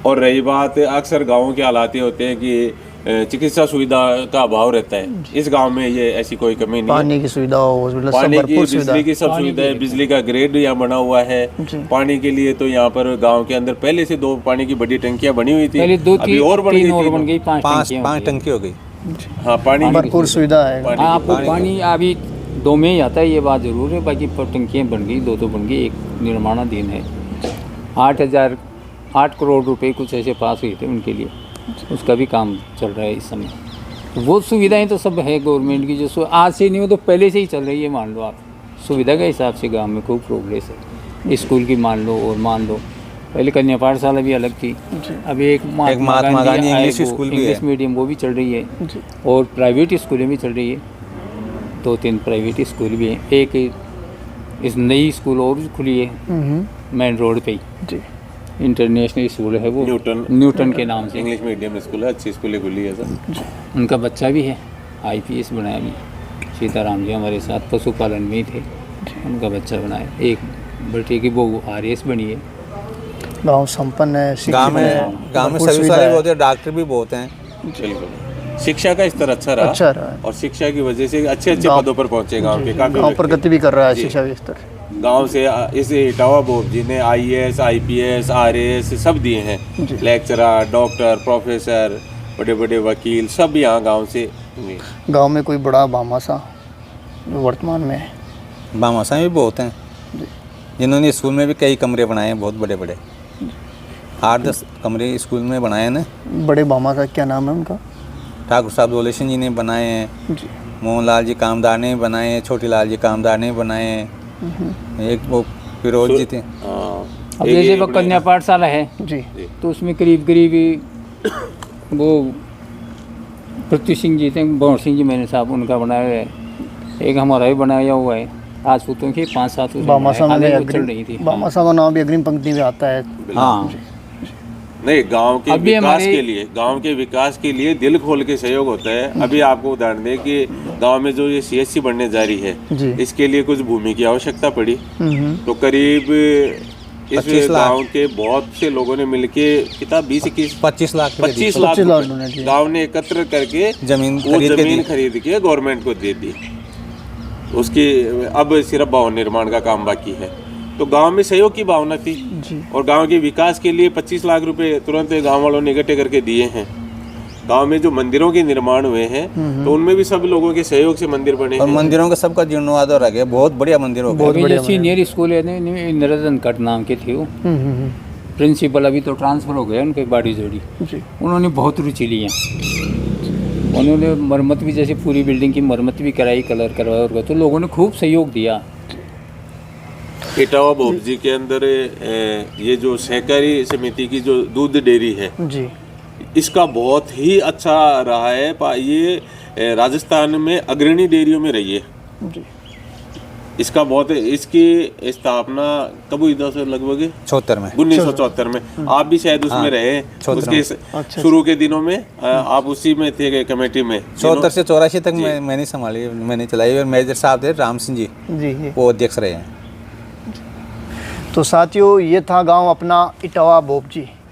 और रही बात, अक्सर गाँवों के हालात ये होते हैं कि चिकित्सा सुविधा का अभाव रहता है। इस गांव में ये ऐसी कोई कमी नहीं है। पानी की सुविधा हो, पानी की, बिजली की सब सुविधा है, बिजली का ग्रेड यहाँ बना हुआ है। पानी के लिए तो यहाँ पर गांव के अंदर पहले से 2 पानी की बड़ी टंकियाँ बनी हुई थी, अभी और बन गई, 5 टंकी हो गई। हाँ, पानी भरपूर सुविधा है। आपको पानी अभी 2 में ही आता है, ये बात जरूर है। बाकी टंकियाँ बन गई, 2 तो बन गई, एक निर्माणाधीन है। 8 करोड़ रुपए कुछ ऐसे पास हुए थे उनके लिए, उसका भी काम चल रहा है इस समय। वो सुविधाएं तो सब है गवर्नमेंट की, जो आज से नहीं हो तो पहले से ही चल रही है। मान लो आप सुविधा के हिसाब से गांव में खूब प्रोग्रेस है। स्कूल की मान लो, और मान लो पहले कन्या पाठशाला भी अलग थी, अभी एक महात्मा गांधी इंग्लिश स्कूल भी, इंग्लिश मीडियम वो भी चल रही है, और प्राइवेट स्कूलें भी चल रही है। 2-3 प्राइवेट स्कूल भी हैं। एक इस नई स्कूल और भी खुली है मेन रोड पे ही, इंटरनेशनल स्कूल है वो, न्यूटन के नाम से, इंग्लिश मीडियम स्कूल है, अच्छी स्कूलें खुली है सर। उनका बच्चा भी है IPS बनाया भी, सीताराम जी हमारे साथ पशुपालन में ही थे, उनका बच्चा बनाया। एक बेटे की वो RS बनी है। गांव संपन्न है, गांव में सर्विस वाले बहुत है, डॉक्टर भी बहुत हैं। बिल्कुल, शिक्षा का स्तर अच्छा रहा और शिक्षा की वजह से अच्छे पदों पर पहुंचे गाँव के। काफी गाँव प्रगति भी कर रहा है शिक्षा के स्तर। गांव से इस इटावा बोर्ड जी ने IAS, IPS, RAS सब दिए हैं, लेक्चरर, डॉक्टर, प्रोफेसर, बड़े बड़े वकील सब यहाँ गांव से। गांव में कोई बड़ा भामाशाह वर्तमान में है? भामाशाह भी बहुत हैं, जिन्होंने स्कूल में भी कई कमरे बनाए हैं, बहुत बड़े बड़े 8-10 कमरे स्कूल में बनाए हैं ना। बड़े भामाशाह क्या नाम है उनका? ठाकुर साहब दौलेशन जी ने बनाए हैं, मोहनलाल जी कामदार ने बनाए हैं, छोटी लाल जी कामदार ने बनाए हैं, एक वो फिरोज जी थे। अब जैसे वो कन्या पाठशाला है जी, तो उसमें करीब वो पृथ्वी सिंह जी थे, भंवर सिंह जी मैंने साहब उनका बनाया हुआ है। एक हमारा भी बनाया हुआ है राजपूतों की 5-7 बामासा में चल रही थी। बामासा का नाम भी अग्रिम पंक्ति में आता है। हाँ नहीं, गांव के अभी विकास हमारे- के लिए, गांव के विकास के लिए दिल खोल के सहयोग होता है। अभी आपको उदाहरण दें कि गांव में जो ये CSC बनने जा रही है, जी। इसके लिए कुछ भूमि की आवश्यकता पड़ी, तो करीब 25 इस लाख। गांव के बहुत से लोगों ने मिलके कितना 20-21 25 लाख रुपए दी। 25 लाख 25 लाख रुपए डोनेट किए। गांव ने एकत्र करके जमीन वो खरीद के जमीन दी। खरीद के गवर्नमेंट को दे दी। उसकी अब सिर्फ भवन निर्माण का काम बाकी है। तो गांव में सहयोग की भावना थी और गांव के विकास के लिए 25 लाख रुपए तुरंत गांव वालों ने इकट्ठे करके दिए हैं। गांव में जो मंदिरों के निर्माण हुए हैं तो उनमें भी सब लोगों के सहयोग से मंदिर बने और हैं। मंदिरों का सबका जीर्णोद्धार हो गया, बहुत बढ़िया मंदिर हो गया। अभी जो सीनियर स्कूल है ना, नरेंद्र कट नाम के थे वो प्रिंसिपल, अभी तो ट्रांसफ़र हो गए उनके बाड़ी जोड़ी। उन्होंने बहुत रुचि ली है। उन्होंने मरम्मत भी, जैसे पूरी बिल्डिंग की मरम्मत भी कराई, कलर करवाया और तो लोगों ने खूब सहयोग दिया। इटावा बोबजी के अंदर ये जो सहकारी समिति की जो दूध डेयरी है, जी इसका बहुत ही अच्छा रहा है। ये राजस्थान में अग्रणी डेयरियों में रही है। जी इसका बहुत, इसकी स्थापना कब हुई था सर? लगभग 74 में। 1974 में। आप भी शायद उसमें रहे हैं, 74 में। उसके शुरू के दिनों में आप उसी में थे कमेटी में। 74 से 84 तक मैंने संभाली, मैंने चलाई। और मेजर साहब थे राम सिंह जी, जी। वो अध्यक्ष रहे हैं। तो साथियों, ये था गांव अपना इटावा बोबजी।